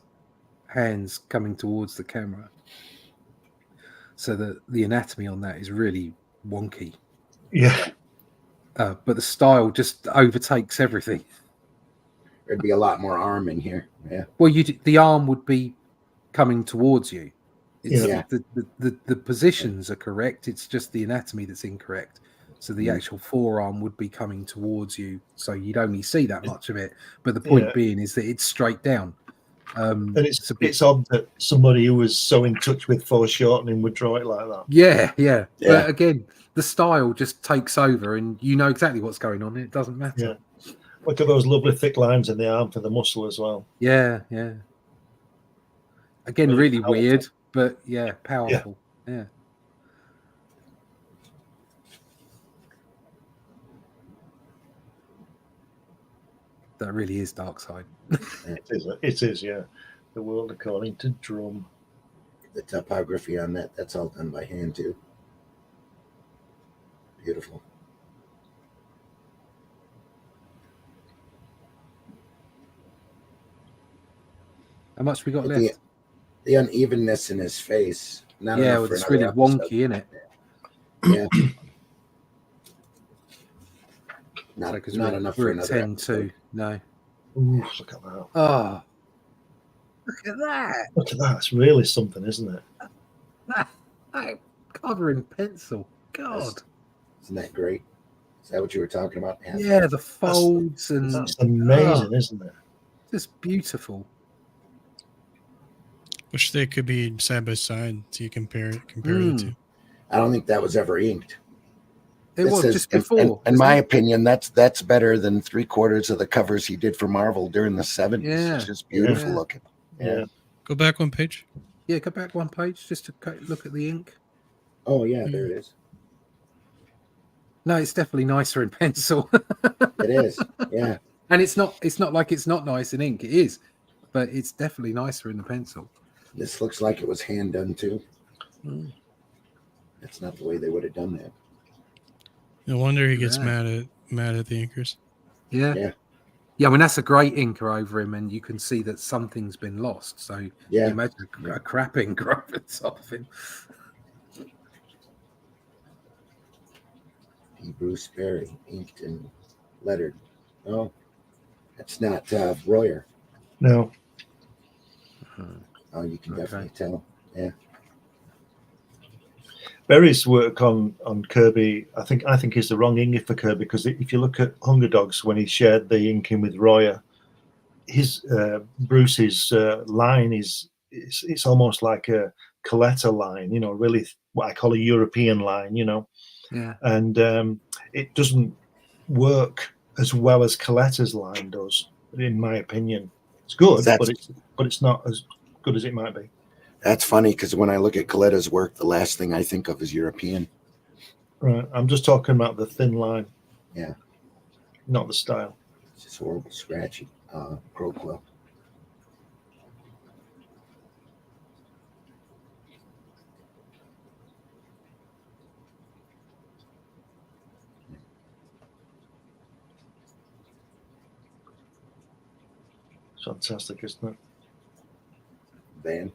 hands coming towards the camera. So the anatomy on that is really wonky. Yeah. But the style just overtakes everything. There'd be a lot more arm in here. Yeah. Well, the arm would be coming towards you. It's, Yeah. The positions are correct. It's just the anatomy that's incorrect. So the actual forearm would be coming towards you. So you'd only see that much of it. But the point being is that it's straight down. And it's odd that somebody who was so in touch with foreshortening would draw it like that. Yeah. But again, the style just takes over and you know exactly what's going on. It doesn't matter. Yeah. Look at those lovely thick lines in the arm for the muscle as well. Yeah. Again, Really really powerful. weird, but powerful. Yeah. That really is Darkseid. It is, yeah. The world according to Drum. The topography on that's all done by hand too. Beautiful. How much we got But left? the unevenness in his face. Not Yeah, enough well, for it's another really episode. wonky, isn't it? Yeah. So, not 'cause not we're enough for at another 10 episode. too. No. Ooh, look at that. Oh, look at that. Look at that. It's really something, isn't it? That cover in pencil. God. Isn't that great? Is that what you were talking about? Yeah, the folds and That's amazing, isn't it? just beautiful. Wish they could be side by side so you compare the two. I don't think that was ever inked. It was says- just before. In my opinion, that's better than 3/4 of the covers he did for Marvel during the 70s. Yeah. It's just beautiful Yeah. looking. Yeah. Go back one page. Yeah, go back one page just to look at the ink. Oh yeah, there it is. No, it's definitely nicer in pencil. It is. Yeah. And it's not like it's not nice in ink. It is, but it's definitely nicer in the pencil. This looks like it was hand done too. Mm. That's not the way they would have done that. No wonder he gets Yeah. mad at the inkers. Yeah. I mean, that's a great inker over him, and you can see that something's been lost. So Yeah. you imagine a crap inker over the top of him. Bruce Berry, inked and lettered. Oh, that's not Royer. No. Oh, you can Okay. definitely tell. Yeah. Berry's work on Kirby, I think is the wrong inking for Kirby, because if you look at Hunger Dogs, when he shared the inking with Royer, his Bruce's line it's almost like a Coletta line, really what I call a European line, Yeah. and it doesn't work as well as Coletta's line does, in my opinion. It's good, but it's not as good as it might be. That's funny because when I look at Coletta's work, the last thing I think of is European. Right, I'm just talking about the thin line. Yeah. Not the style. It's just horrible, scratchy. Crow quill. Fantastic, isn't it? Van.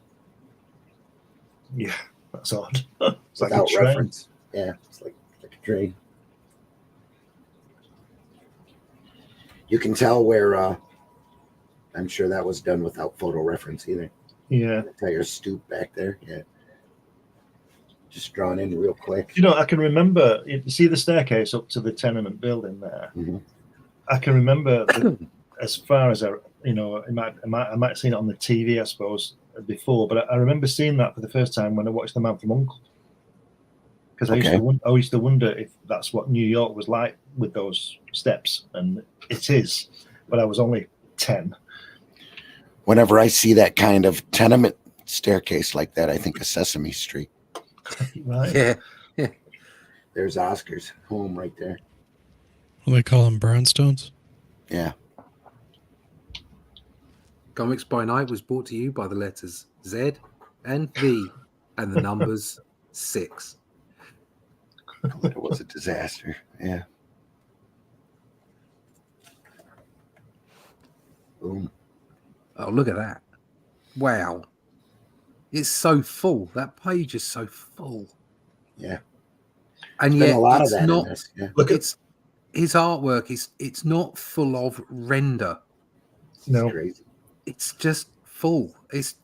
Yeah, that's odd. It's like Without a train. reference. Yeah, it's like a train. You can tell where I'm sure that was done without photo reference either. Yeah. The entire stoop back there. Yeah. Just drawn in real quick. I can remember, you see the staircase up to the tenement building there? Mm-hmm. I can remember as far as I might have seen it on the TV, I suppose, before, but I remember seeing that for the first time when I watched The Man from U.N.C.L.E. Because I used to wonder if that's what New York was like with those steps, and it is, but I was only 10. Whenever I see that kind of tenement staircase like that, I think of Sesame Street. Right? Yeah. There's Oscar's home right there. What do they call them, brownstones? Yeah. Comics by Night was brought to you by the letters Z and V and the numbers 6. It was a disaster. Yeah. Boom. Oh, look at that. Wow. It's so full. That page is so full. Yeah. And There's yet been a lot of it's that not, in this. Yeah. Look at it's his artwork it's not full of render. no. Crazy. It's just full. It's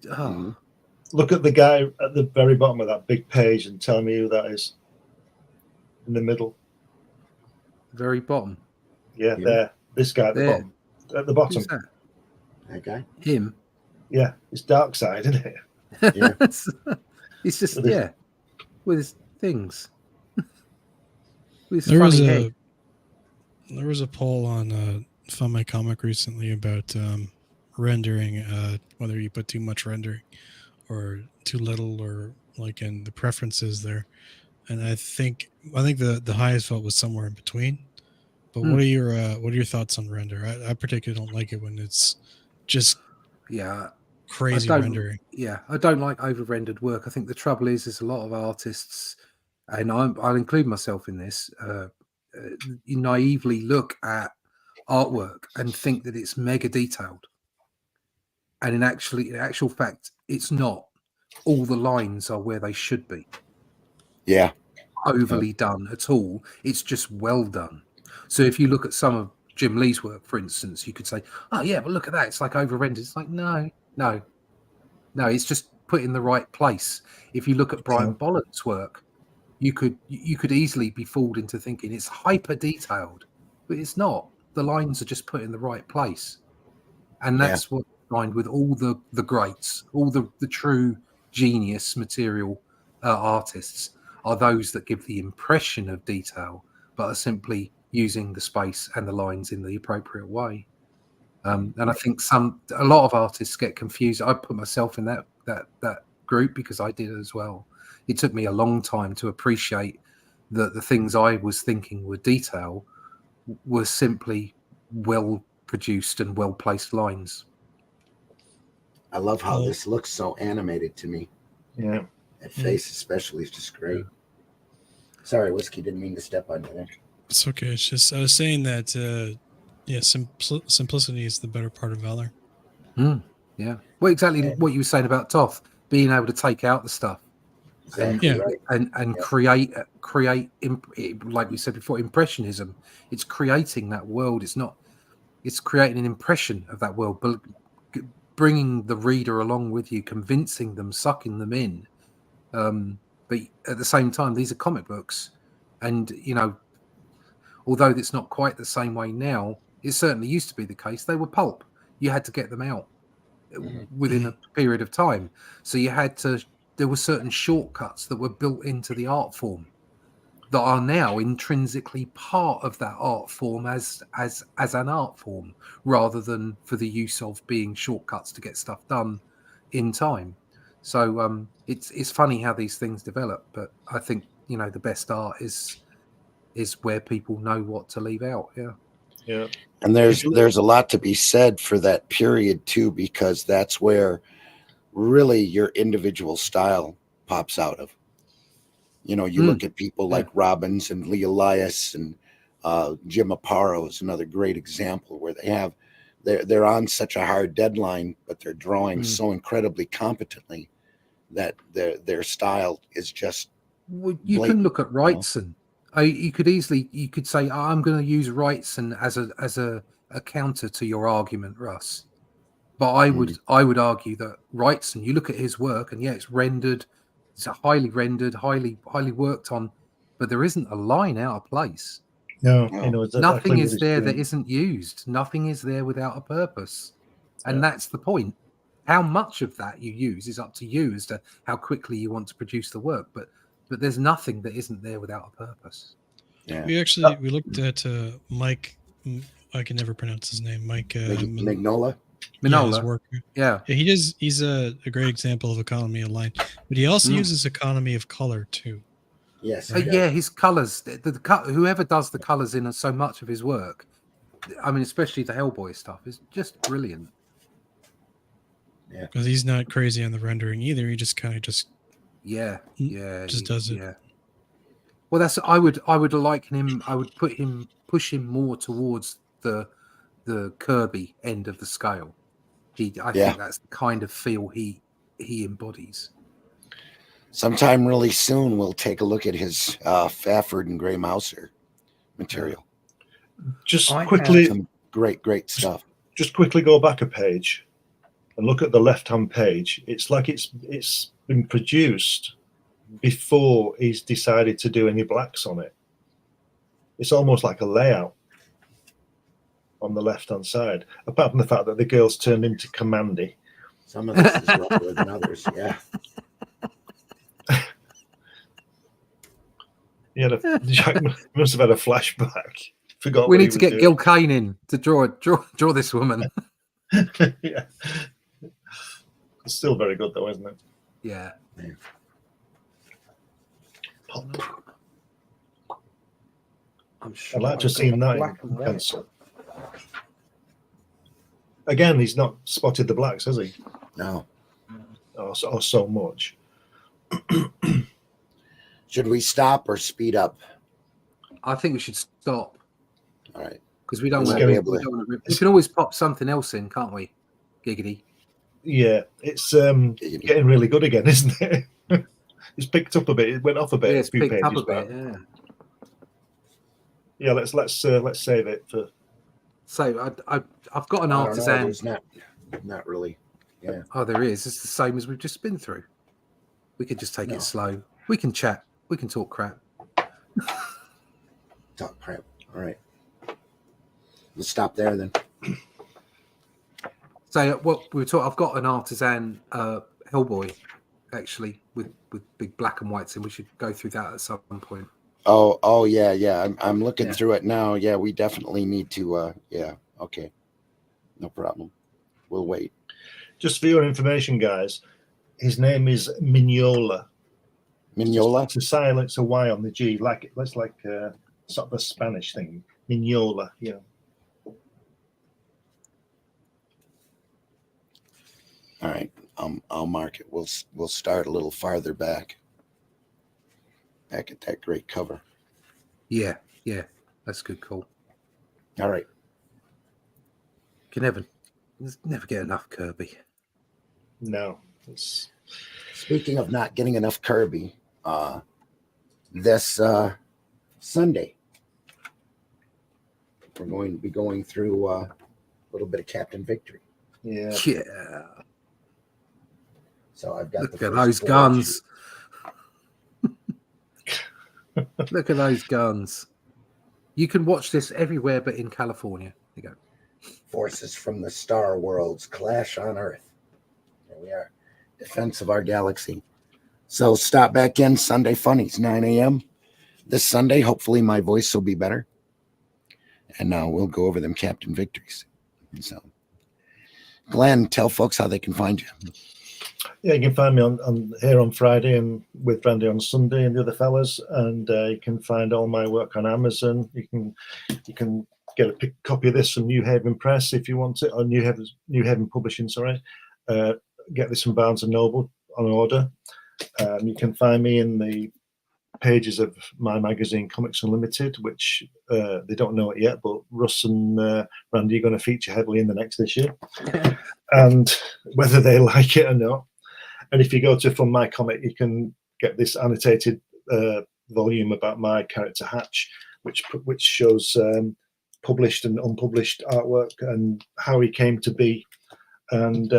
Look at the guy at the very bottom of that big page and tell me who that is. In the middle. very bottom. Yeah, Yeah. there. This guy at the There. bottom. At the bottom. Who's that? That guy? Him. Yeah, it's dark side, isn't it? Yeah. It's just With his- with his things. With his There was funny a head. there was a poll on Find My Comic recently about rendering, whether you put too much rendering or too little, or like in the preferences there. And I think the highest vote was somewhere in between. But what are your thoughts on render? I particularly don't like it when it's just crazy rendering. Yeah, I don't like over-rendered work. I think the trouble is a lot of artists, and I'll include myself in this, you naively look at artwork and think that it's mega detailed. And in actual fact, it's not. All the lines are where they should be. Yeah. Overly done at all. It's just well done. So if you look at some of Jim Lee's work, for instance, you could say, oh yeah, but look at that. It's like over-rendered. It's like, no, it's just put in the right place. If you look at Brian Bolland's work, you could easily be fooled into thinking it's hyper detailed, but it's not. The lines are just put in the right place. And that's what I find with all the greats, all the true genius material artists are those that give the impression of detail, but are simply using the space and the lines in the appropriate way. And I think a lot of artists get confused. I put myself in that group because I did as well. It took me a long time to appreciate that the things I was thinking were detail were simply well produced and well placed lines. I love how this looks so animated to me. Yeah. That face especially is just great. Sorry, Whiskey, didn't mean to step on you there. It's okay. It's just I was saying that simplicity is the better part of valor. Yeah. Well, exactly what you were saying about Toth, being able to take out the stuff. Exactly Yeah. right. and Yeah. create like we said before, impressionism. It's creating that world. It's creating an impression of that world, but bringing the reader along with you, convincing them, sucking them in. But at the same time, these are comic books, and although it's not quite the same way now, it certainly used to be the case. They were pulp. You had to get them out within a period of time. So there were certain shortcuts that were built into the art form that are now intrinsically part of that art form as an art form, rather than for the use of being shortcuts to get stuff done in time. So it's funny how these things develop, but I think the best art is where people know what to leave out. Yeah. And there's a lot to be said for that period too, because that's where really your individual style pops out of. You look at people like Robbins and Lee Elias and Jim Aparo is another great example where they're on such a hard deadline, but they're drawing so incredibly competently that their style is just you can look at Wrightson. You could say, I'm going to use Wrightson as a counter to your argument, Russ. But I would argue that Wrightson, you look at his work, and it's rendered, it's highly rendered, highly worked on, but there isn't a line out of place. No, Nothing is there that isn't used. Nothing is there without a purpose, and that's the point. How much of that you use is up to you as to how quickly you want to produce the work. But there's nothing that isn't there without a purpose. Yeah. We looked at Mike. I can never pronounce his name. Mike Mignola. His work. Yeah. He's a great example of economy of line, but he also uses economy of color too. Yes. His colors. Whoever does the colors in so much of his work, I mean, especially the Hellboy stuff, is just brilliant. Yeah, because he's not crazy on the rendering either. He just kind of just does it. Yeah. Well, I would liken him. I would push him more towards the Kirby end of the scale. I think that's the kind of feel he embodies. Sometime really soon, we'll take a look at his Fafford and Gray Mouser material. Just quickly, some great stuff. Just quickly go back a page and look at the left-hand page. It's like it's been produced before he's decided to do any blacks on it. It's almost like a layout on the left-hand side, apart from the fact that the girls turned into Commandy. Some of this is rougher than others, yeah. Jack must have had a flashback. Forgot. We need to get Gil Kane in to draw this woman. Yeah. It's still very good though, isn't it? Yeah. I'm sure I'd like to have seen that in pencil. Again, he's not spotted the blacks, has he? No. Or so much. Should we stop or speed up? I think we should stop. All right. Because we don't want to. We can always pop something else in, can't we? Giggity. Yeah, it's getting really good again, isn't it? It's picked up a bit. It went off a bit. Yeah, it's picked up a bit. Yeah. Yeah, let's save it for. So I've got an artisan. There's not really. Yeah. Oh, there is. It's the same as we've just been through. We could just take it slow. We can chat. We can talk crap. Talk crap. All right. Let's stop there then. So what we were talking, I've got an artisan Hellboy actually with big black and whites, and we should go through that at some point. Oh yeah. I'm looking through it now. Yeah, we definitely need to. Yeah. Okay. No problem. We'll wait. Just for your information, guys, his name is Mignola. Mignola. To silence a Y on the G, that's like sort of a Spanish thing. Mignola. Yeah. All right. I'll mark it. We'll start a little farther back. Back at that great cover. Yeah. That's a good call. All right. Can never get enough Kirby. No, it's Speaking of not getting enough Kirby, this Sunday, we're going to be going through a little bit of Captain Victory. Yeah. Yeah. So I've got Look the at first those 4 guns. Look at those guns. You can watch this everywhere but in California. There you go. Forces from the Star Worlds clash on Earth. There we are. Defense of our galaxy. So stop back in Sunday Funnies, 9 a.m. This Sunday, hopefully my voice will be better. And we'll go over them Captain Victories. So, Glenn, tell folks how they can find you. Yeah, you can find me on here on Friday and with Randy on Sunday and the other fellas. And you can find all my work on Amazon. You can get a copy of this from New Haven Press if you want it, or New Haven Publishing, sorry. Get this from Barnes and Noble on order. You can find me in the pages of my magazine Comics Unlimited, which they don't know it yet, but Russ and Randy are going to feature heavily in the next issue. And whether they like it or not. And if you go to From My Comic, you can get this annotated volume about my character Hatch, which shows published and unpublished artwork and how he came to be. And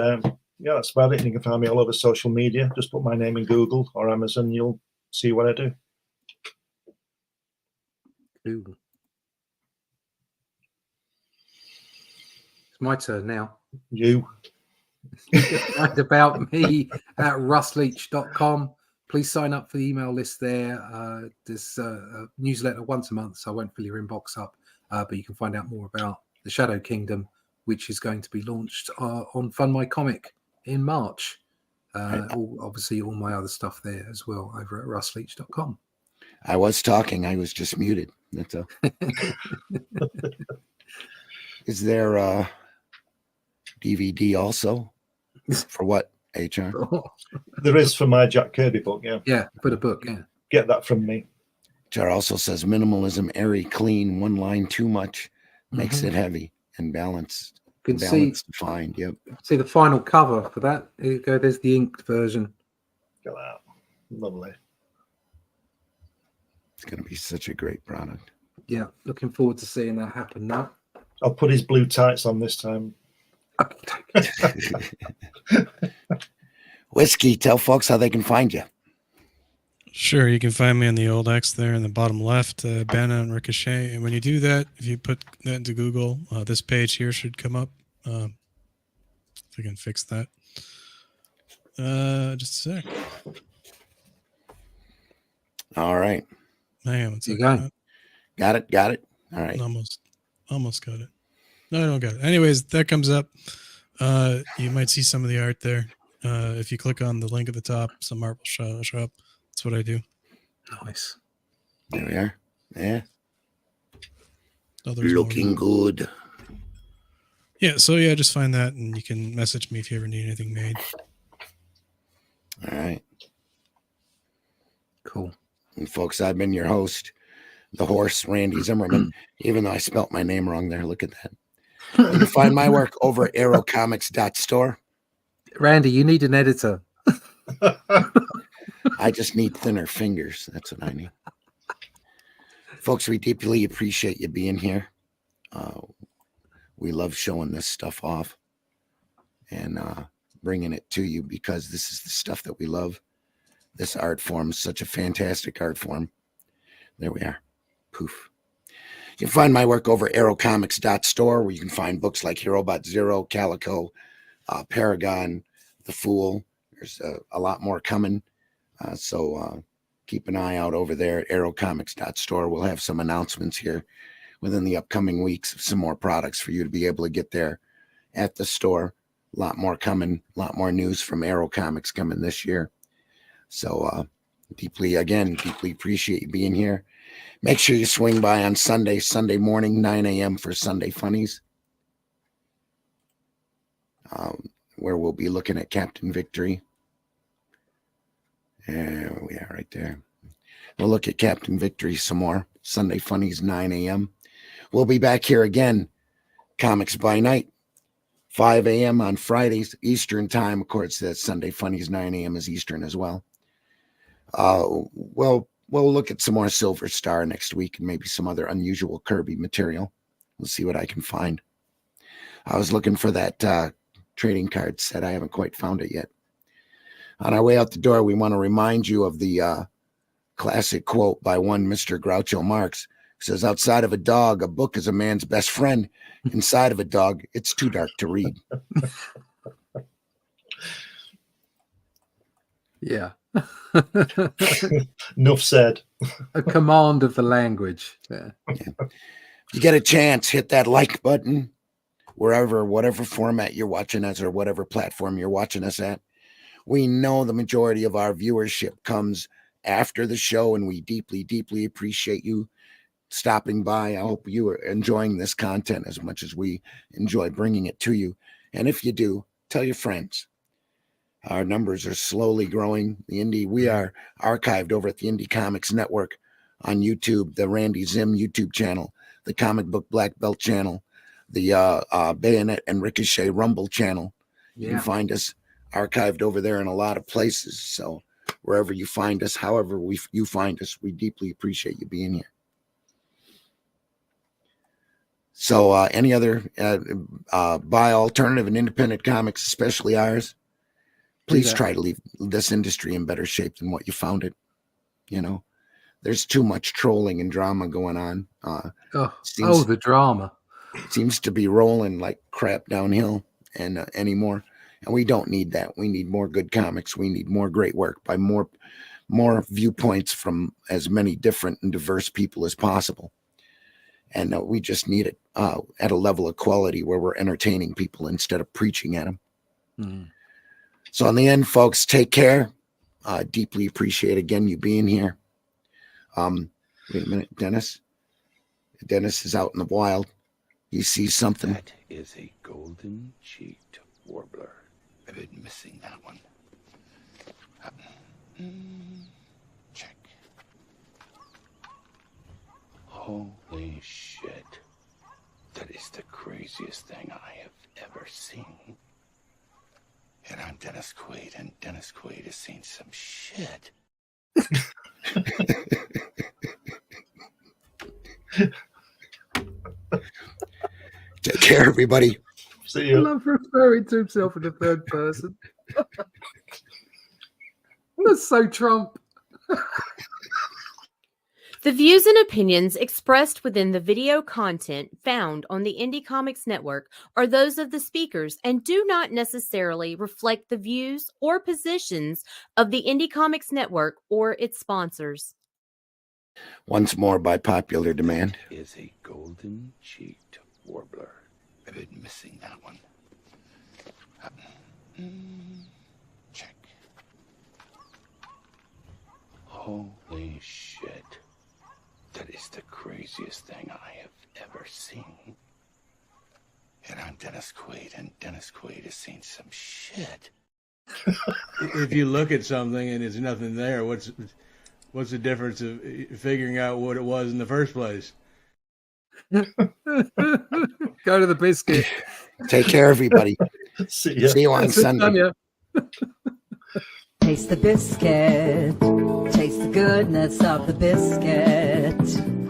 yeah, that's about it. And you can find me all over social media. Just put my name in Google or Amazon, you'll see what I do. Cool. It's my turn now. You. Find about me at russleach.com. Please sign up for the email list there. There's a newsletter once a month, so I won't fill your inbox up. But you can find out more about the Shadow Kingdom, which is going to be launched on Fund My Comic in March. Obviously, all my other stuff there as well over at russleach.com. I was talking. I was just muted. That's all. Is there a DVD also? For what, HR? There is for my Jack Kirby book, yeah. Yeah, for the book, yeah. Get that from me. HR also says minimalism, airy, clean, one line too much, makes it heavy and balanced. You can Balance defined, yep. See the final cover for that. There you go. There's the inked version. Get that. Lovely. It's going to be such a great product. Yeah, looking forward to seeing that happen now. I'll put his blue tights on this time. Whiskey, tell folks how they can find you. Sure, you can find me on the old X there in the bottom left, Banner and Ricochet. And when you do that, if you put that into Google, this page here should come up. If I can fix that. Just a sec. All right. Hang on one second. Got it. All right. Almost got it. No, I don't got it. Anyways, that comes up. You might see some of the art there. If you click on the link at the top, some art will show up. That's what I do. Nice. There we are. Yeah. Oh, there's looking good. Yeah, so yeah, just find that and you can message me if you ever need anything made. All right. Cool. And folks, I've been your host, the horse, Randy Zimmerman, even though I spelt my name wrong there. Look at that. You can find my work over at aerocomics.store. Randy, you need an editor. I just need thinner fingers. That's what I need. Folks, we deeply appreciate you being here. We love showing this stuff off and bringing it to you because this is the stuff that we love. This art form is such a fantastic art form. There we are. Poof. You can find my work over at aerocomics.store, where you can find books like Herobot Zero, Calico, Paragon, The Fool. There's a lot more coming. So keep an eye out over there at aerocomics.store. We'll have some announcements here within the upcoming weeks of some more products for you to be able to get there at the store. A lot more coming, a lot more news from Aero Comics coming this year. So deeply appreciate you being here. Make sure you swing by on Sunday morning, 9 a.m. for Sunday Funnies, where we'll be looking at Captain Victory. There we are right there. We'll look at Captain Victory some more. Sunday Funnies, 9 a.m. We'll be back here again, Comics by Night, 5 a.m. on Fridays, Eastern time. Of course, that Sunday Funnies, 9 a.m. is Eastern as well. We'll look at some more Silver Star next week and maybe some other unusual Kirby material. We'll see what I can find. I was looking for that trading card set. I haven't quite found it yet. On our way out the door, we want to remind you of the classic quote by one Mr. Groucho Marx. It says, outside of a dog, a book is a man's best friend. Inside of a dog, it's too dark to read. Yeah. Enough said. A command of the language. Yeah. If you get a chance, hit that like button whatever format you're watching us or whatever platform you're watching us at. We know the majority of our viewership comes after the show, and we deeply, deeply appreciate you stopping by. I hope you are enjoying this content as much as we enjoy bringing it to you. And if you do, tell your friends. Our numbers are slowly growing. We are archived over at the Indie Comics Network on YouTube, the Randy Zim YouTube channel, the Comic Book Black Belt channel, the Bayonet and Ricochet Rumble channel. You can find us archived over there in a lot of places. So wherever you find us, however you find us, we deeply appreciate you being here. So any other buy alternative and independent comics, especially ours, please try to leave this industry in better shape than what you found it. You know, there's too much trolling and drama going on. The drama seems to be rolling like crap downhill and anymore. And we don't need that. We need more good comics. We need more great work by more viewpoints from as many different and diverse people as possible. And we just need it at a level of quality where we're entertaining people instead of preaching at them. Mm. So in the end, folks, take care. Deeply appreciate, again, you being here. Wait a minute, Dennis. Dennis is out in the wild. You see something? That is a golden-cheeked warbler. I've been missing that one. Check. Holy shit. That is the craziest thing I have ever seen. And I'm Dennis Quaid, and Dennis Quaid has seen some shit. Take care, everybody. See you. I love referring to himself in the third person. That's so Trump. The views and opinions expressed within the video content found on the Indie Comics Network are those of the speakers and do not necessarily reflect the views or positions of the Indie Comics Network or its sponsors. Once more, by popular demand. That is a golden-cheeked warbler. I've been missing that one. Check. Holy shit. That is the craziest thing I have ever seen. And I'm Dennis Quaid, and Dennis Quaid has seen some shit. If you look at something and there's nothing there, what's the difference of figuring out what it was in the first place? Go to the biscuit. Take care, everybody. See you on Sunday. Taste the biscuit. Taste the goodness of the biscuit.